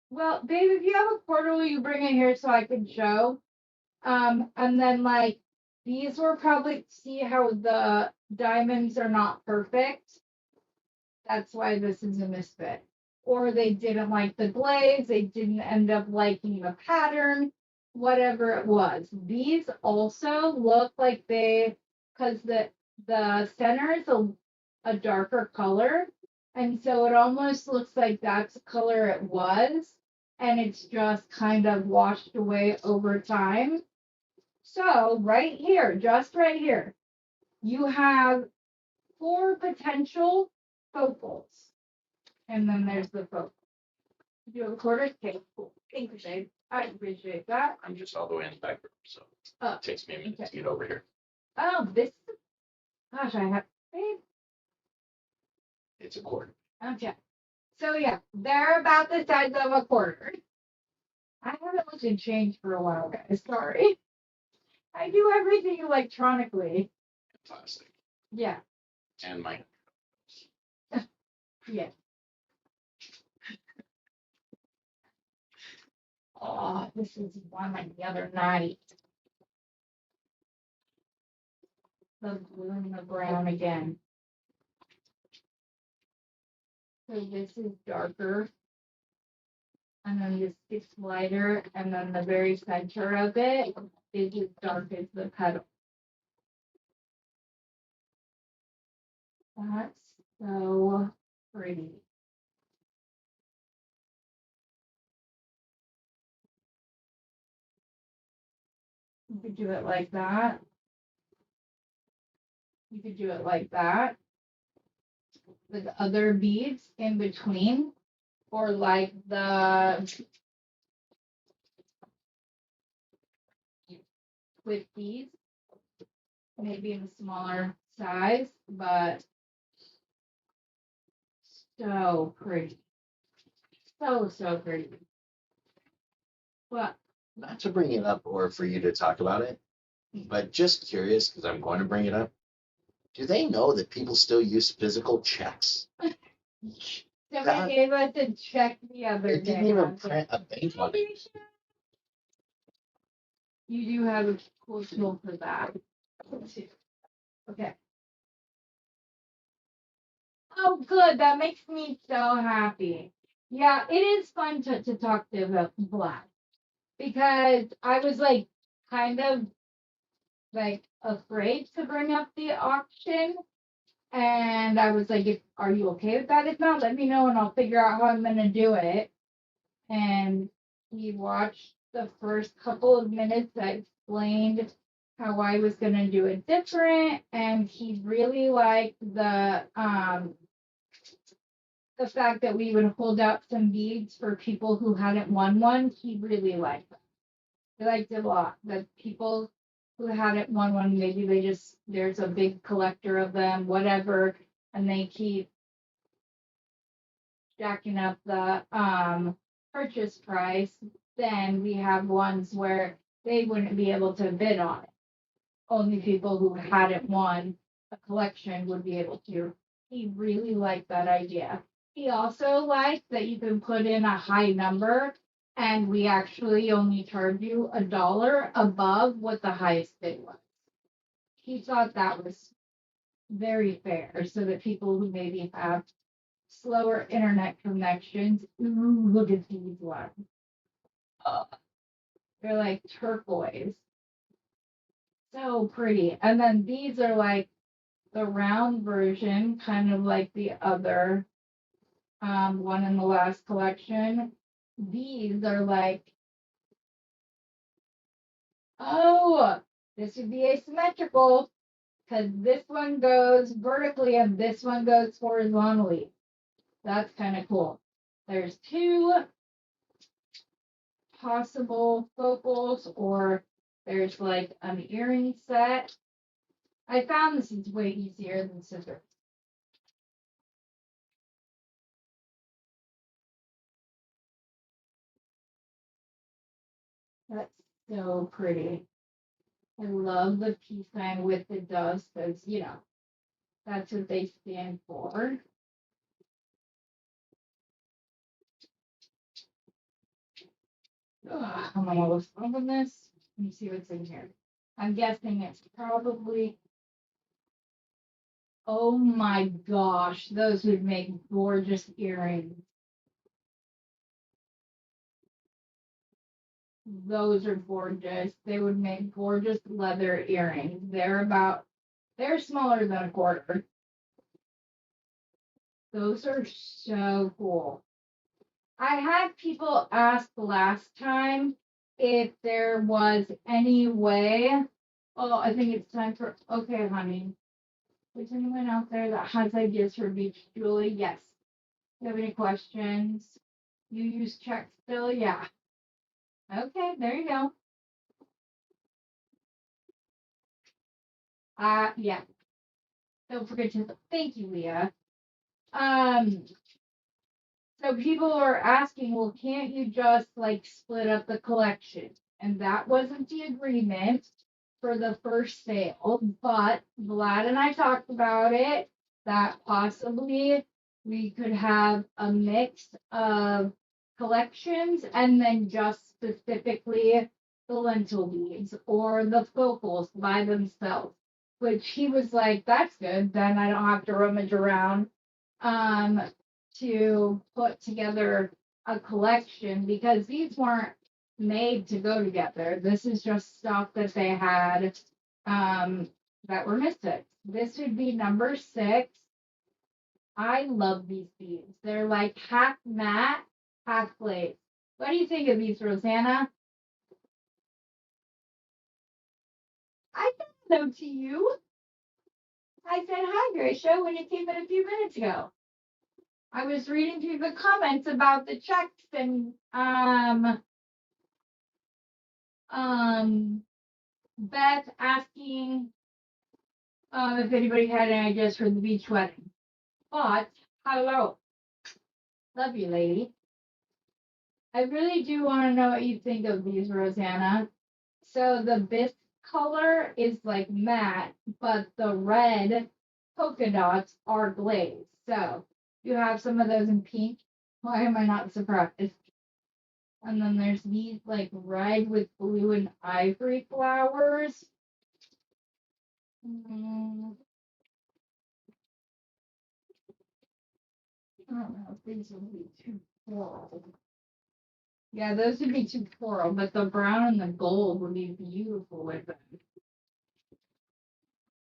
Well, babe, if you have a quarter, will you bring it here so I can show? And then like these were probably see how the diamonds are not perfect. That's why this is a misfit. Or they didn't like the glaze, they didn't end up liking the pattern, whatever it was. These also look like because the center is a darker color, and so it almost looks like that's the color it was, and it's just kind of washed away over time. So right here, just right here, you have 4 potential focals. And then there's the focal. You have a quarter? Okay, cool. Thank you, babe. I appreciate that. I'm just all the way in the back room, so Oh, it takes me a minute okay. to get over here. Oh, this gosh, I have babe. It's a quarter. Okay. So yeah, they're about the size of a quarter. I haven't looked at change for a while, guys. Sorry. I do everything electronically. Plastic. Yeah. And my Yeah. Oh, this is one like the other night. The blue and the brown again. So this is darker. And then this gets lighter, and then the very center of it is as dark as the petal. That's so pretty. You could do it like that. You could do it like that with other beads in between, or like with these, maybe in a smaller size, but so pretty. So pretty. Well, not to bring it up or for you to talk about it, but just curious because I'm going to bring it up. Do they know that people still use physical checks? somebody gave us a check the other It day. didn't even print a bank on it. You do have a cool tool for that too. Okay. Oh, good. That makes me so happy. Yeah, it is fun to talk to about Vlad because I was like kind of like afraid to bring up the auction. And I was like, are you okay with that? If not, let me know and I'll figure out how I'm gonna do it. And he watched the first couple of minutes. I explained how I was gonna do it different, and he really liked the fact that we would hold out some beads for people who hadn't won one. He really liked that. He liked it a lot. That people who hadn't won one, maybe there's a big collector of them, whatever, and they keep jacking up the purchase price, then we have ones where they wouldn't be able to bid on it. Only people who hadn't won a collection would be able to. He really liked that idea. He also liked that you can put in a high number and we actually only charge you $1 above what the highest bid was. He thought that was very fair so that people who maybe have slower internet connections. Ooh, look at these ones. They're like turquoise. so pretty. And then these are like the round version, kind of like the other one in the last collection. These are like, oh, this would be asymmetrical because this one goes vertically and this one goes horizontally. That's kind of cool. There's two possible focals, or there's like an earring set. I found this is way easier than scissors. That's so pretty. I love the peace sign with the doves because, you know, that's what they stand for. Ugh, I'm almost open this. Let me see what's in here. I'm guessing it's probably, oh my gosh, those would make gorgeous earrings. Those are gorgeous. They would make gorgeous leather earrings. They're smaller than a quarter. Those are so cool. I had people ask last time if there was any way. Oh, I think it's time for, okay, honey. Is anyone out there that has ideas for beach jewelry? Yes. Do you have any questions? You use checks still? Yeah. Okay, there you go. Yeah. Don't forget to, thank you, Leah. So people are asking, well, can't you just like split up the collection? And that wasn't the agreement for the first sale, but Vlad and I talked about it, that possibly we could have a mix of collections and then just specifically the lentil beads or the focals by themselves, which he was like, that's good. Then I don't have to rummage around. To put together a collection because these weren't made to go together. This is just stuff that they had that were missing. This would be number 6. I love these beads. They're like half matte, half glaze. What do you think of these, Rosanna? I said hello to you. I said hi, Gracia, when you came in a few minutes ago. I was reading through the comments about the checks and Beth asking if anybody had any ideas for the beach wedding. But hello, love you, lady. I really do want to know what you think of these, Rosanna. So the bisque color is like matte, but the red polka dots are glazed. So you have some of those in pink. Why am I not surprised? And then there's these like red with blue and ivory flowers. I don't know if these would be too floral. Yeah, those would be too floral, but the brown and the gold would be beautiful with them.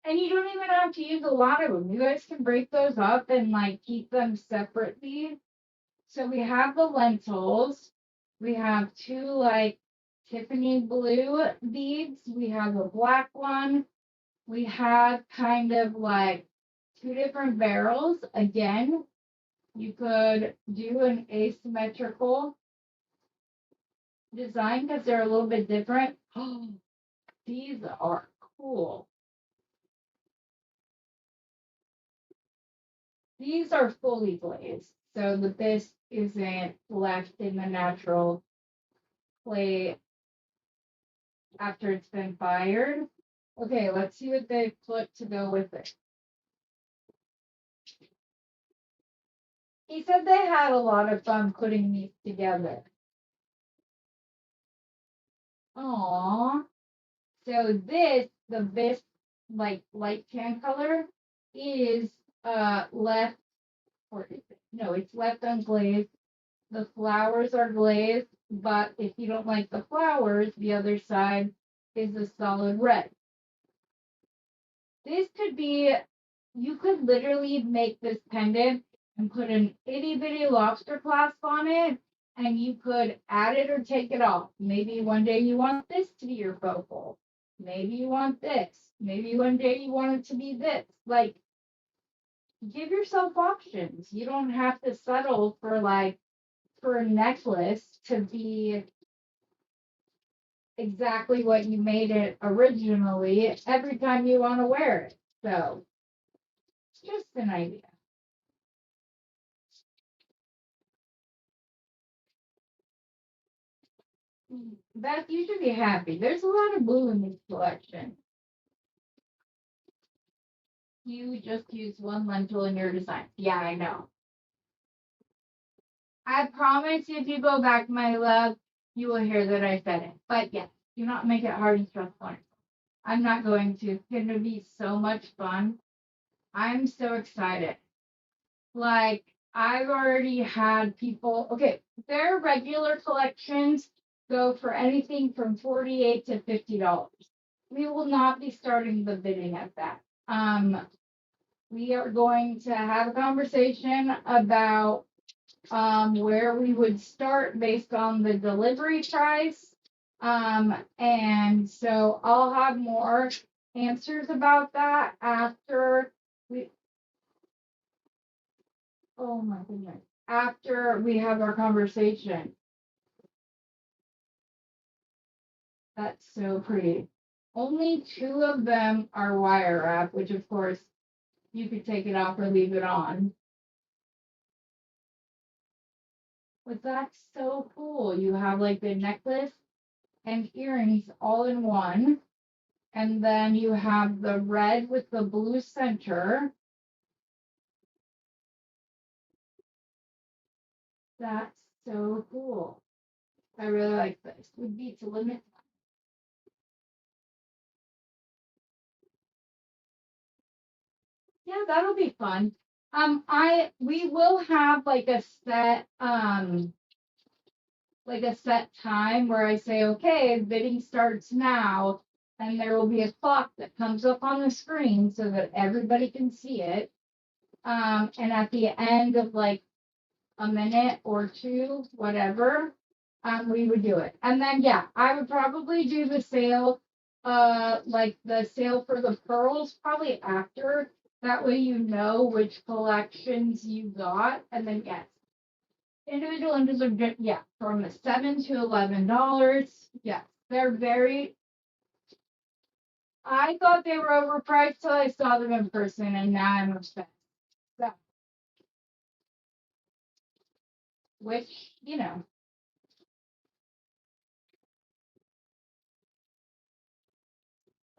And you don't even have to use a lot of them. You guys can break those up and like keep them separately. So we have the lentils. We have two like Tiffany blue beads. We have a black one. We have kind of like 2 different barrels. Again, you could do an asymmetrical design because they're a little bit different. Oh, these are cool. These are fully glazed, so the bisque isn't left in the natural clay after it's been fired. Okay, let's see what they put to go with it. He said they had a lot of fun putting these together. Aww. So this, the bisque, like light tan color, is left, or is it? No, it's left unglazed. The flowers are glazed, but if you don't like the flowers, the other side is a solid red. this could be, you could literally make this pendant and put an itty bitty lobster clasp on it, and you could add it or take it off. Maybe one day you want this to be your focal. Maybe you want this. Maybe one day you want it to be this. Like, give yourself options. You don't have to settle for for a necklace to be exactly what you made it originally every time you want to wear it. So, it's just an idea. Beth, you should be happy. There's a lot of blue in this collection. You just used one lentil in your design. Yeah, I know. I promise if you go back, my love, you will hear that I said it. But yes, do not make it hard and stressful. I'm not going to. It's going to be so much fun. I'm so excited. Like, I've already had people, okay, their regular collections go for anything from $48 to $50. We will not be starting the bidding at that. We are going to have a conversation about where we would start based on the delivery price. And so I'll have more answers about that after we, oh my goodness, after we have our conversation. That's so pretty. Only two of them are wire wrap, which of course you could take it off or leave it on. But that's so cool. You have like the necklace and earrings all in one. And then you have the red with the blue center. That's so cool. I really like this. Would be to limit. Yeah, that'll be fun. We will have like a set time where I say, okay, bidding starts now, and there will be a clock that comes up on the screen so that everybody can see it. And at the end of like a minute or two, whatever, we would do it. And then yeah, I would probably do the sale, like the sale for the pearls probably after. That way you know which collections you got, and then yes, individual lenders are yeah, from $7 to $11. Yes, they're very. I thought they were overpriced till I saw them in person, and now I'm obsessed. So, which you know,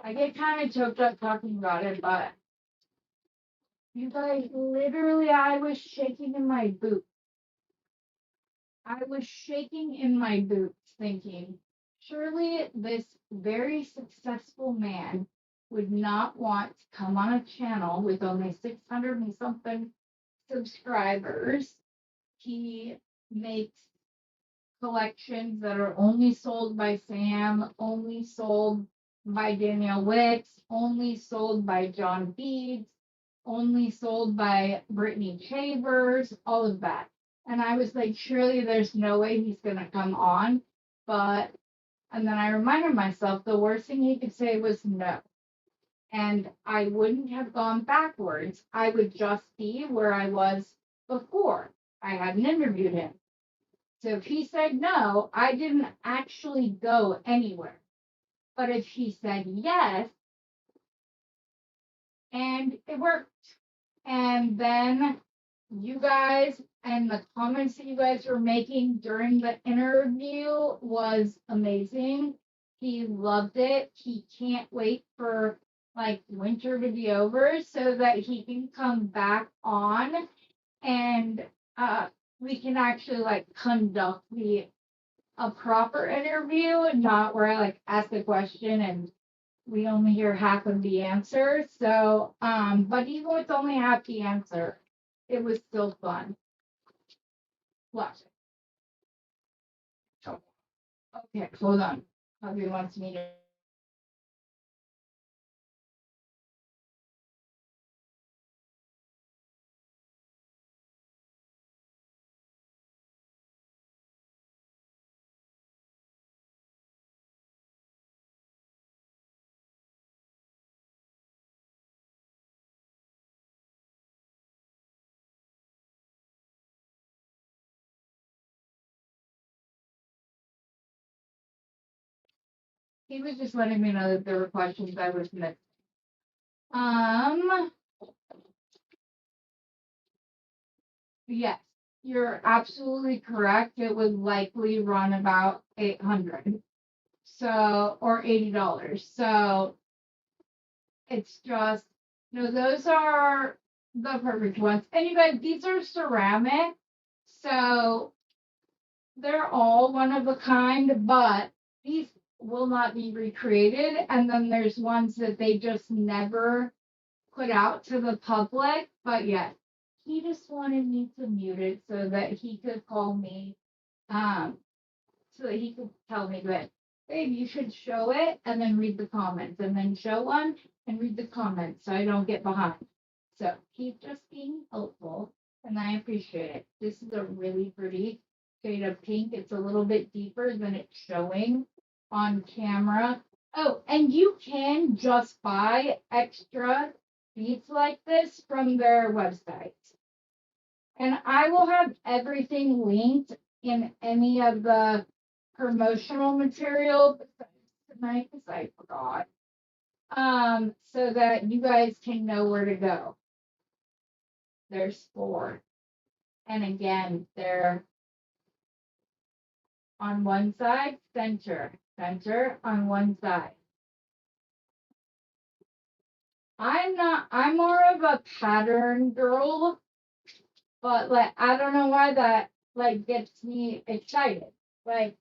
I get kind of choked up talking about it, but you guys, literally, I was shaking in my boots. I was shaking in my boots, thinking, surely this very successful man would not want to come on a channel with only 600 and something subscribers. He makes collections that are only sold by Sam, only sold by Danielle Wicks, only sold by John Beads, only sold by Brittany Chavers, all of that. And I was like, surely there's no way he's gonna come on. But and then I reminded myself the worst thing he could say was no. And I wouldn't have gone backwards. I would just be where I was before. I hadn't interviewed him. So if he said no, I didn't actually go anywhere. But if he said yes, and it worked. And then you guys and the comments that you guys were making during the interview was amazing. He loved it. He can't wait for like winter to be over so that he can come back on and we can actually like conduct a proper interview, not where I like ask a question and we only hear half of the answer. So, but even with only half the answer, it was still fun. Watch it. Okay, hold on. Hubby wants me to He was just letting me know that there were questions I was missing. Um, yes, you're absolutely correct. It would likely run about 800. So, or $80. So it's just, those are the perfect ones. And you guys, these are ceramic. So they're all one of a kind, but these will not be recreated. And then there's ones that they just never put out to the public. But yes, he just wanted me to mute it so that he could call me, so that he could tell me that, babe, you should show it and then read the comments, and then show one and read the comments so I don't get behind. So he's just being helpful, and I appreciate it. This is a really pretty shade of pink. It's a little bit deeper than it's showing on camera. Oh, and you can just buy extra beads like this from their website. And I will have everything linked in any of the promotional material tonight because I forgot. So that you guys can know where to go. There's 4. And again, they're on one side, center, on one side. I'm more of a pattern girl, but like, I don't know why that like gets me excited. Like,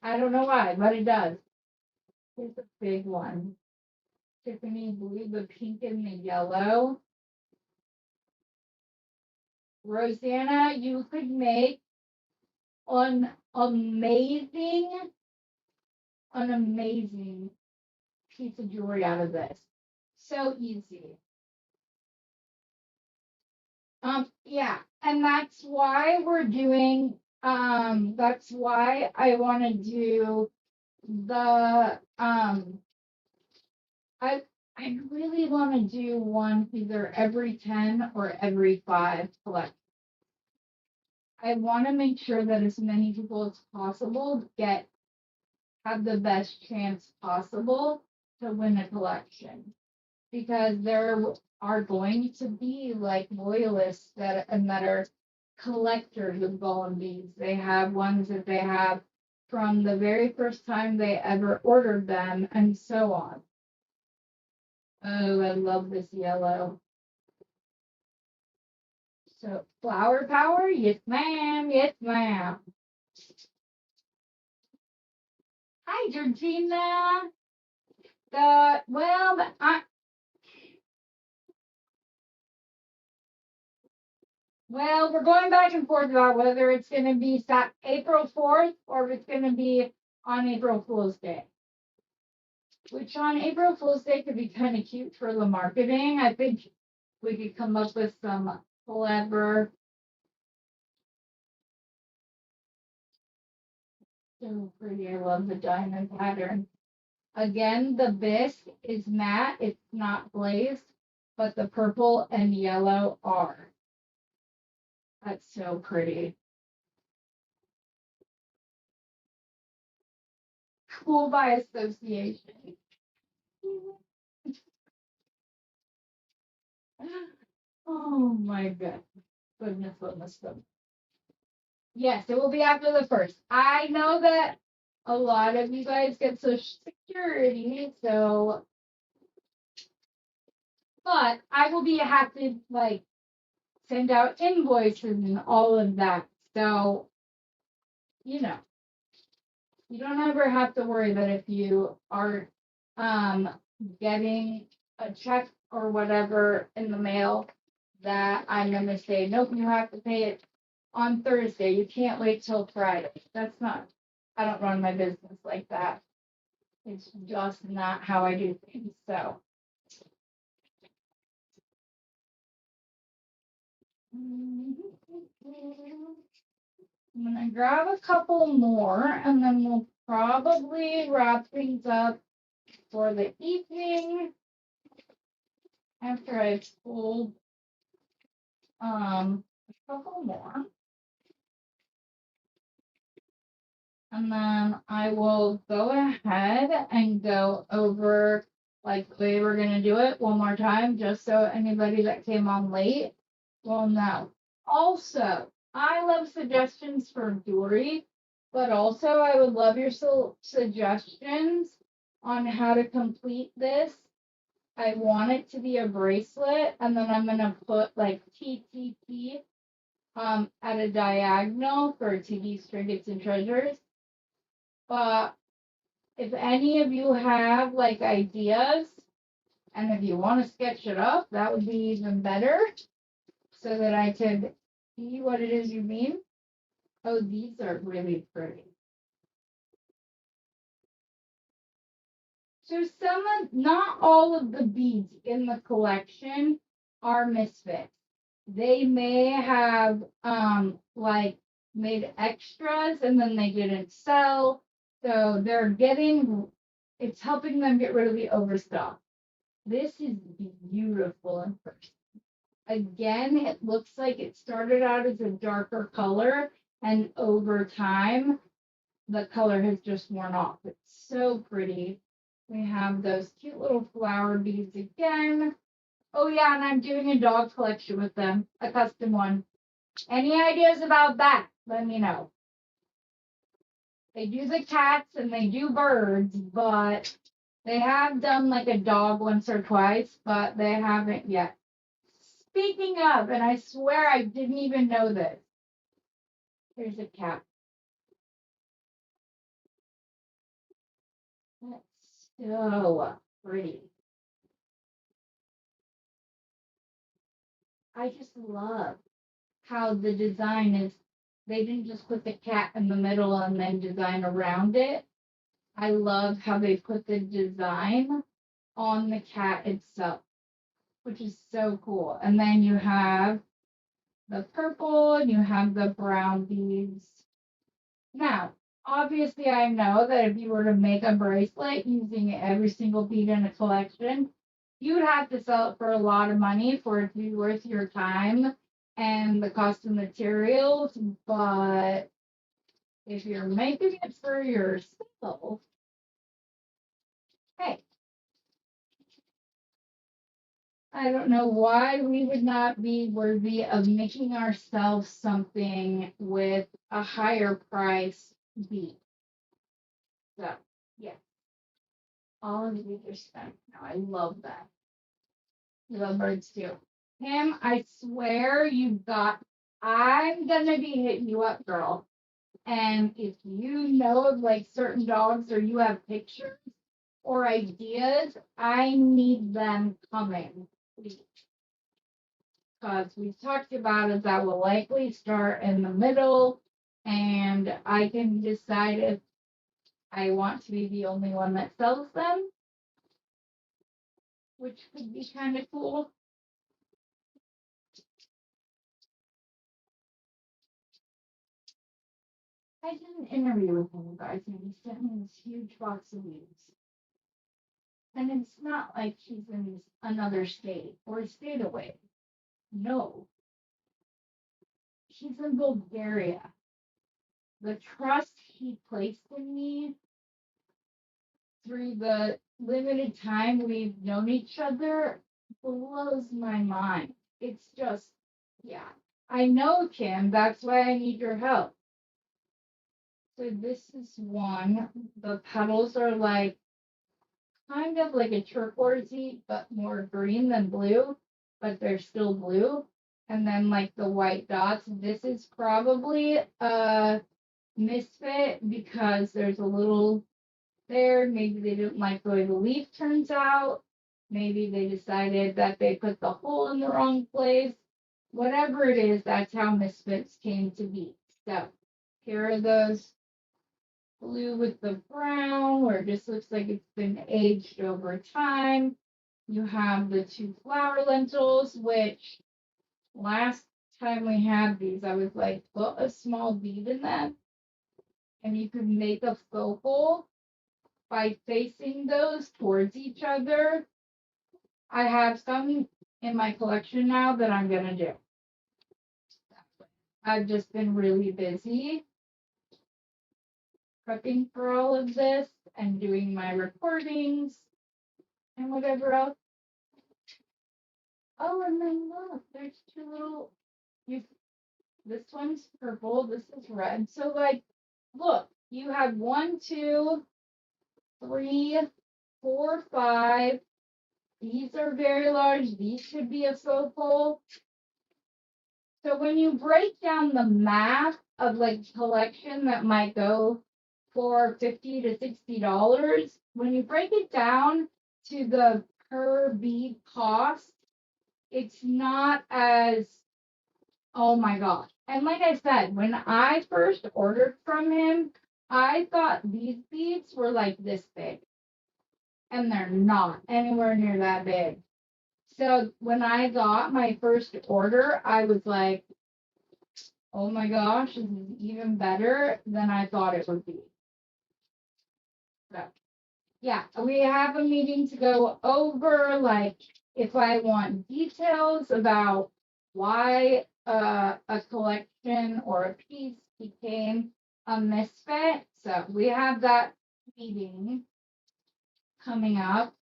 I don't know why, but it does. Here's a big one. Tiffany blue, the pink and the yellow. Rosanna, you could make an amazing piece of jewelry out of this. So easy. Yeah, and that's why we're doing, that's why I want to do the, I really want to do one either every 10 or every 5 collect. I want to make sure that as many people as possible have the best chance possible to win a collection, because there are going to be like loyalists that are collectors of golem beads. They have ones that they have from the very first time they ever ordered them, and so on. Oh, I love this yellow. So flower power, yes ma'am, yes ma'am. Hi Georgina. Well, we're going back and forth about whether it's going to be April 4th or if it's going to be on April Fool's Day. Which on April Fool's Day could be kind of cute for the marketing. I think we could come up with some clever. So pretty. I love the diamond pattern. Again, the bisque is matte. It's not glazed, but the purple and yellow are. That's so pretty. Cool by association. Oh my goodness. Yes, it will be after the 1st. I know that a lot of you guys get Social Security, so, but I will have to like send out invoices and all of that. So, you don't ever have to worry that if you are getting a check or whatever in the mail, that I'm gonna say, nope, you have to pay it on Thursday. You can't wait till Friday. That's not, I don't run my business like that. It's just not how I do things. So I'm gonna grab a couple more and then we'll probably wrap things up for the evening after I've pulled a couple more. And then I will go ahead and go over like the way we're gonna do it one more time, just so anybody that came on late will know. Also, I love suggestions for jewelry, but also I would love your suggestions on how to complete this. I want it to be a bracelet, and then I'm gonna put like TTT at a diagonal for TVs, trinkets, and treasures. But if any of you have like ideas, and if you want to sketch it up, that would be even better, so that I could see what it is you mean. Oh, these are really pretty. So not all of the beads in the collection are misfits. They may have like made extras and then they didn't sell. So it's helping them get rid of the overstock. This is beautiful in person. Again, it looks like it started out as a darker color and over time the color has just worn off. It's so pretty. We have those cute little flower beads again. Oh yeah, and I'm doing a dog collection with them, a custom one. Any ideas about that? Let me know. They do the cats and they do birds, but they have done like a dog once or twice, but they haven't yet. Speaking of, and I swear I didn't even know this. Here's a cat. That's so pretty. I just love how the design is. They didn't just put the cat in the middle and then design around it. I love how they put the design on the cat itself, which is so cool. And then you have the purple and you have the brown beads. Now, obviously, I know that if you were to make a bracelet using every single bead in a collection, you'd have to sell it for a lot of money for it to be worth your time and the cost of materials. But if you're making it for yourself, hey, I don't know why we would not be worthy of making ourselves something with a higher price bead. So, yeah, all of you are spent. Now, I love that. Love birds too. Pam, I swear I'm gonna be hitting you up, girl. And if you know of like certain dogs or you have pictures or ideas, I need them coming, please. Because we've talked about it, that will likely start in the middle, and I can decide if I want to be the only one that sells them, which could be kind of cool. I did an interview with him, guys, and he sent me this huge box of leaves. And it's not like he's in another state or a state away. No, he's in Bulgaria. The trust he placed in me through the limited time we've known each other blows my mind. It's just, yeah. I know, Kim. That's why I need your help. So this is one. The petals are like kind of like a turquoisey, but more green than blue, but they're still blue. And then like the white dots. This is probably a misfit because there's a little there. Maybe they didn't like the way the leaf turns out. Maybe they decided that they put the hole in the wrong place. Whatever it is, that's how misfits came to be. So here are those blue with the brown, where it just looks like it's been aged over time. You have the two flower lentils, which last time we had these, I was like, put a small bead in them. And you can make a focal by facing those towards each other. I have some in my collection now that I'm going to do. I've just been really busy. prepping for all of this and doing my recordings and whatever else. Oh, and then look, there's two little, this one's purple, this is red. So like, look, you have 1, 2, 3, 4, 5. These are very large. These should be a focal. So when you break down the math of like collection that might go for $50 to $60, when you break it down to the per bead cost, it's not as, oh my gosh. And like I said, when I first ordered from him, I thought these beads were like this big. And they're not anywhere near that big. So when I got my first order, I was like, oh my gosh, this is even better than I thought it would be. So yeah, we have a meeting to go over like if I want details about why a collection or a piece became a misfit. So we have that meeting coming up.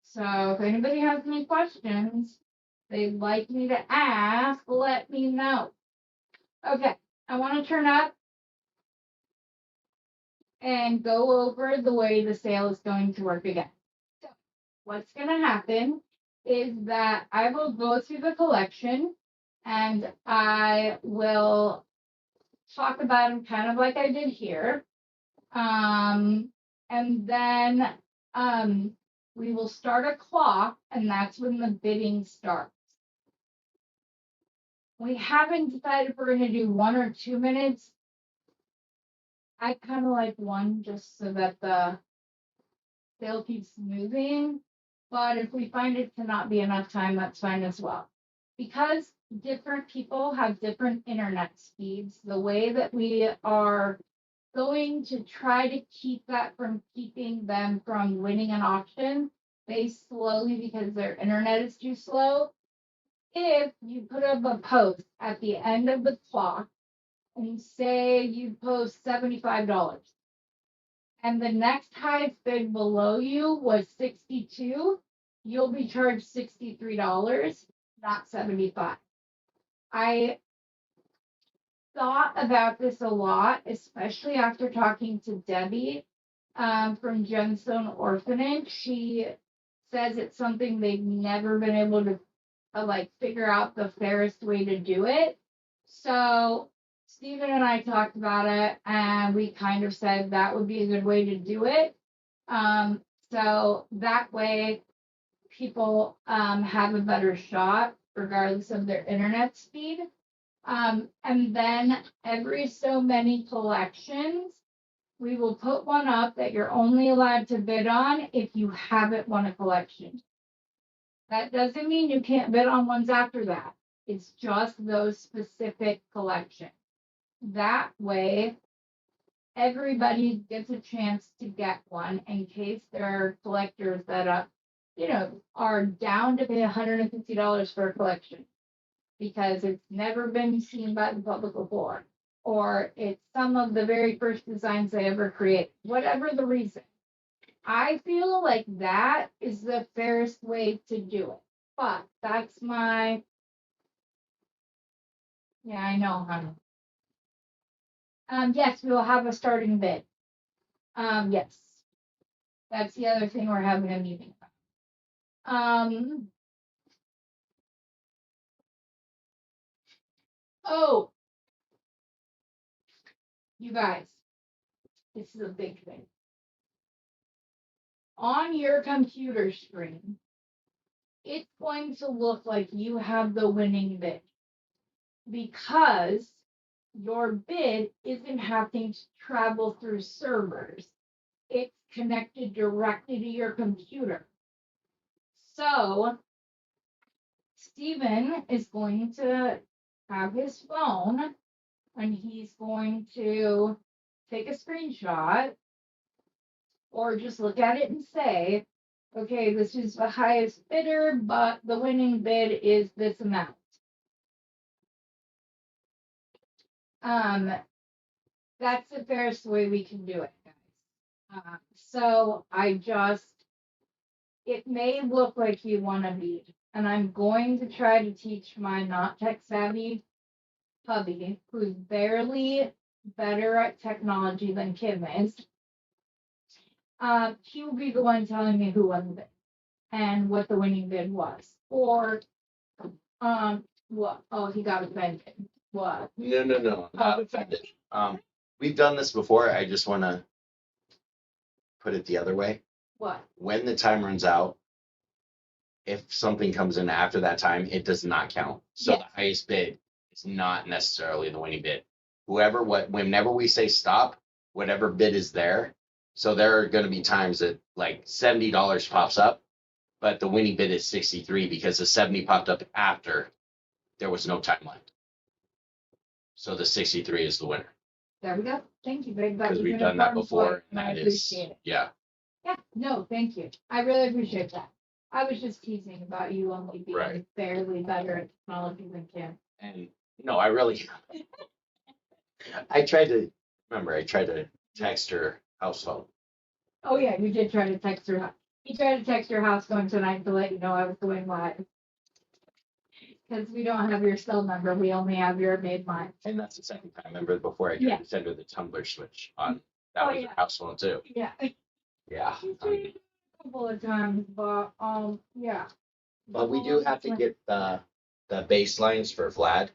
So if anybody has any questions they'd like me to ask, let me know. Okay, I want to turn up and go over the way the sale is going to work again. So what's going to happen is that I will go through the collection and I will talk about them kind of like I did here. And then we will start a clock, and that's when the bidding starts. We haven't decided if we're going to do 1 or 2 minutes. I kind of like 1 just so that the sale keeps moving. But if we find it to not be enough time, that's fine as well. Because different people have different internet speeds, the way that we are going to try to keep that from keeping them from winning an auction, they slowly because their internet is too slow. If you put up a post at the end of the clock and say you post $75 and the next highest bid below you was 62, you'll be charged $63, not 75. I thought about this a lot, especially after talking to Debbie from Gemstone Orphanage. She says it's something they've never been able to like figure out the fairest way to do it. So Stephen and I talked about it, and we kind of said that would be a good way to do it. So that way people have a better shot regardless of their internet speed. And then every so many collections, we will put one up that you're only allowed to bid on if you haven't won a collection. That doesn't mean you can't bid on ones after that. It's just those specific collections. That way, everybody gets a chance to get one in case there are collectors that are down to pay $150 for a collection because it's never been seen by the public before, or it's some of the very first designs they ever create, whatever the reason. I feel like that is the fairest way to do it. But that's my, yeah, I know, honey. Yes, we will have a starting bid. Yes. That's the other thing we're having a meeting about. Oh, you guys, this is a big thing. On your computer screen, it's going to look like you have the winning bid because your bid isn't having to travel through servers. It's connected directly to your computer. So Stephen is going to have his phone and he's going to take a screenshot or just look at it and say, okay, this is the highest bidder, but the winning bid is this amount. That's the fairest way we can do it, guys. So it may look like you want to bead, and I'm going to try to teach my not tech savvy hubby, who's barely better at technology than Kim is. He will be the one telling me who won the bid and what the winning bid was. Or what? Oh, he got offended. What? No, not offended. We've done this before. I just want to put it the other way. What? When the time runs out, if something comes in after that time, it does not count. So Yes. the highest bid is not necessarily the winning bid. Whenever we say stop, whatever bid is there. So there are going to be times that like $70 pops up, but the winning bid is 63 because the 70 popped up after there was no time left. So the 63 is the winner. There we go. Thank you. But Because we've done that before, and I that is, appreciate it. yeah. Yeah, no, thank you. I really appreciate that. I was just teasing about you only being Right. fairly better at technology than Kim. And no, I really, I tried to text her house phone. Oh yeah, you did try to text her. You tried to text your house phone tonight to let you know I was going live. Because we don't have your cell number, we only have your main line. And that's the second time. Remember before I tried to send her the Tumblr switch on that was her house phone too. Yeah. Yeah. A couple of times, but yeah. But we do have to get the baselines for Vlad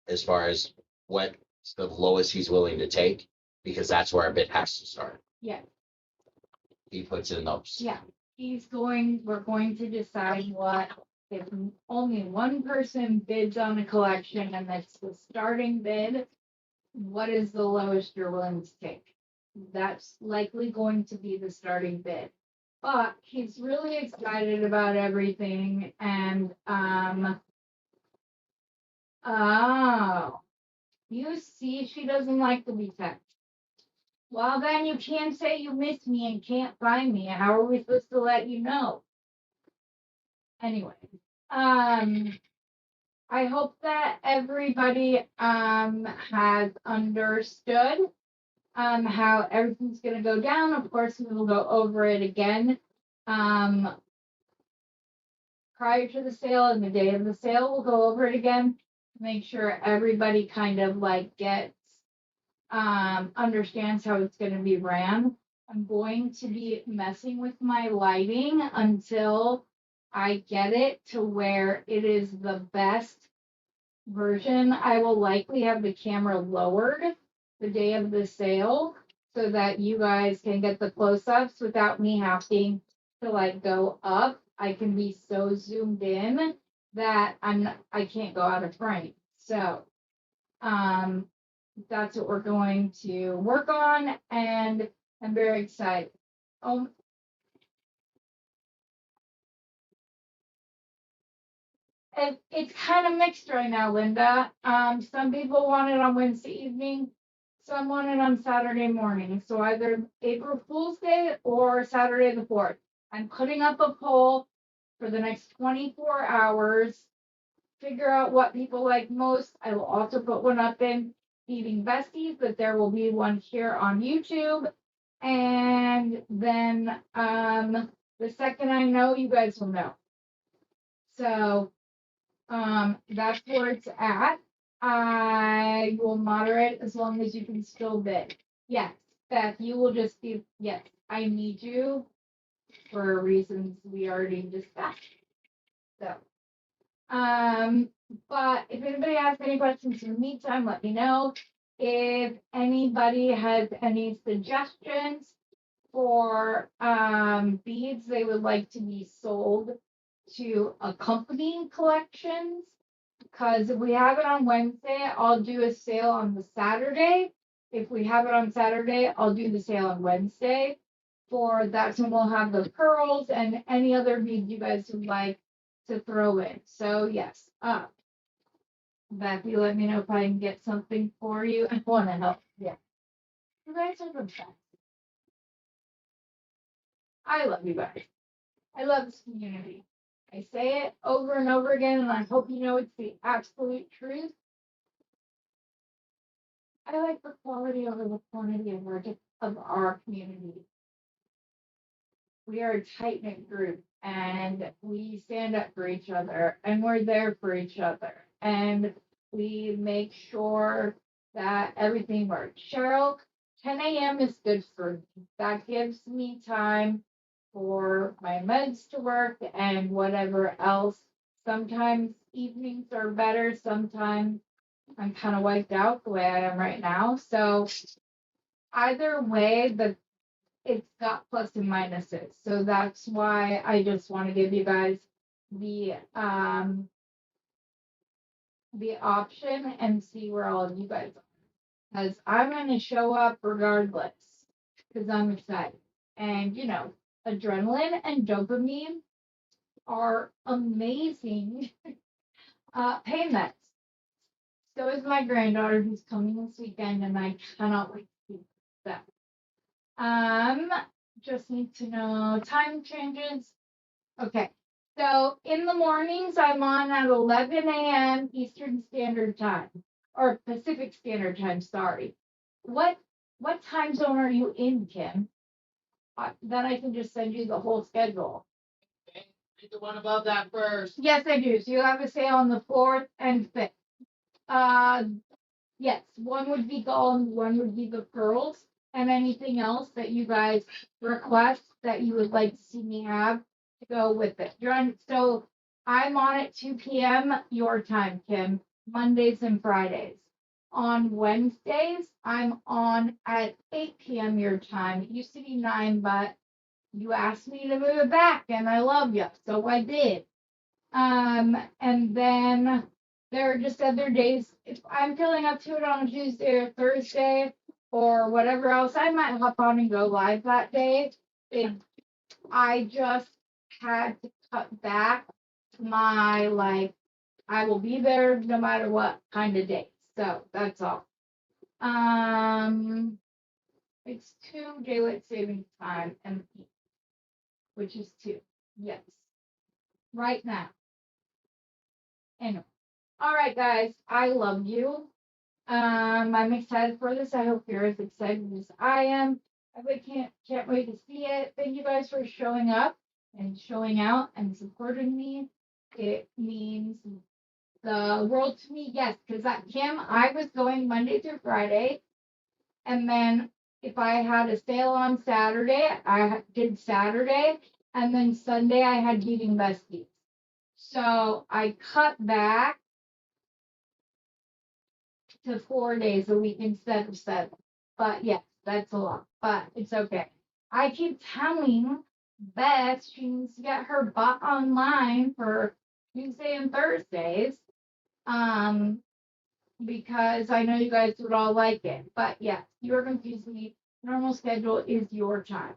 as far as what's the lowest he's willing to take, because that's where our bid has to start. Yeah. He puts in those. Yeah. We're going to decide what, if only one person bids on a collection and that's the starting bid, what is the lowest you're willing to take? That's likely going to be the starting bid. But he's really excited about everything, and oh, you see, she doesn't like to be texted. Well, then you can't say you miss me and can't find me. How are we supposed to let you know? Anyway, I hope that everybody has understood how everything's gonna go down. Of course, we will go over it again prior to the sale and the day of the sale. We'll go over it again to make sure everybody kind of like gets understands how it's gonna be ran. I'm going to be messing with my lighting until I get it to where it is the best version. I will likely have the camera lowered the day of the sale so that you guys can get the close-ups without me having to like go up. I can be so zoomed in that I can't go out of frame. So that's what we're going to work on, and I'm very excited. It's kind of mixed right now, Linda. Some people want it on Wednesday evening, some want it on Saturday morning. So either April Fool's Day or Saturday the 4th. I'm putting up a poll for the next 24 hours. Figure out what people like most. I will also put one up in Beading Besties, but there will be one here on YouTube. And then the second I know, you guys will know. So that's where it's at. I will moderate as long as you can still bid. Yes, Beth, you will just be, yes, I need you for reasons we already discussed. So, but if anybody has any questions in the meantime, let me know. If anybody has any suggestions for beads they would like to be sold to accompanying collections, because if we have it on Wednesday, I'll do a sale on the Saturday. If we have it on Saturday, I'll do the sale on Wednesday. For that's when we'll have the pearls and any other beads you guys would like to throw in. So yes, Beth, you let me know if I can get something for you. I want to help. Yeah, you guys are the best. I love you guys. I love this community. I say it over and over again, and I hope you know it's the absolute truth. I like the quality over the quantity of our community. We are a tight knit group and we stand up for each other and we're there for each other and we make sure that everything works. Cheryl, 10 a.m. is good for me. That gives me time for my meds to work and whatever else. Sometimes evenings are better. Sometimes I'm kind of wiped out the way I am right now. So either way, it's got plus and minuses. So that's why I just want to give you guys the option and see where all of you guys are. Because I'm gonna show up regardless. Because I'm excited. And adrenaline and dopamine are amazing pain meds. So is my granddaughter who's coming this weekend and I cannot wait to see that. Just need to know time changes. Okay. So in the mornings, I'm on at 11 a.m. Eastern Standard Time or Pacific Standard Time. Sorry. What time zone are you in, Kim? Then I can just send you the whole schedule. Okay. Read the one above that first. Yes, I do. So you have a sale on the 4th and 5th. Yes, one would be gold, one would be the pearls, and anything else that you guys request that you would like to see me have to go with it. So I'm on at 2 p.m. your time, Kim, Mondays and Fridays. On Wednesdays, I'm on at 8 p.m. your time. It used to be 9, but you asked me to move it back, and I love you, so I did. And then there are just other days. If I'm feeling up to it on a Tuesday or Thursday or whatever else, I might hop on and go live that day. I just had to cut back my I will be there no matter what kind of day. So that's all. It's 2 daylight savings time and which is 2. Yes. Right now. Anyway. All right, guys. I love you. I'm excited for this. I hope you're as excited as I am. I really can't wait to see it. Thank you guys for showing up and showing out and supporting me. It means the world to me. Yes, because Kim, I was going Monday through Friday, and then if I had a sale on Saturday, I did Saturday, and then Sunday I had Beading Besties. So I cut back to 4 days a week instead of 7. But yes, that's a lot. But it's okay. I keep telling Beth she needs to get her bot online for Tuesday and Thursdays. Because I know you guys would all like it. But yes, you're confusing me. Normal schedule is your time.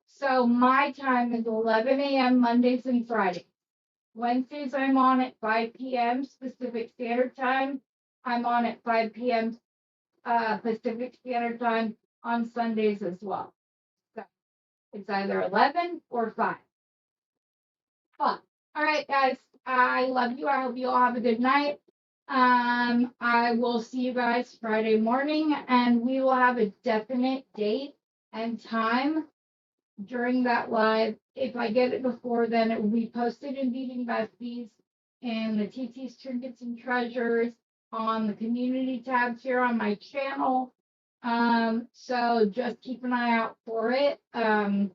So my time is 11 a.m. Mondays and Fridays. Wednesdays I'm on at 5 p.m. Pacific Standard Time. I'm on at 5 p.m. Pacific Standard Time on Sundays as well. So it's either 11 or 5. Fun. All right, guys. I love you. I hope you all have a good night. I will see you guys Friday morning, and we will have a definite date and time during that live. If I get it before then, it will be posted in Beading Besties and the TT's Trinkets and Treasures on the community tabs here on my channel. So just keep an eye out for it. And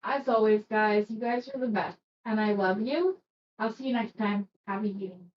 as always, guys, you guys are the best. And I love you. I'll see you next time. Happy beading.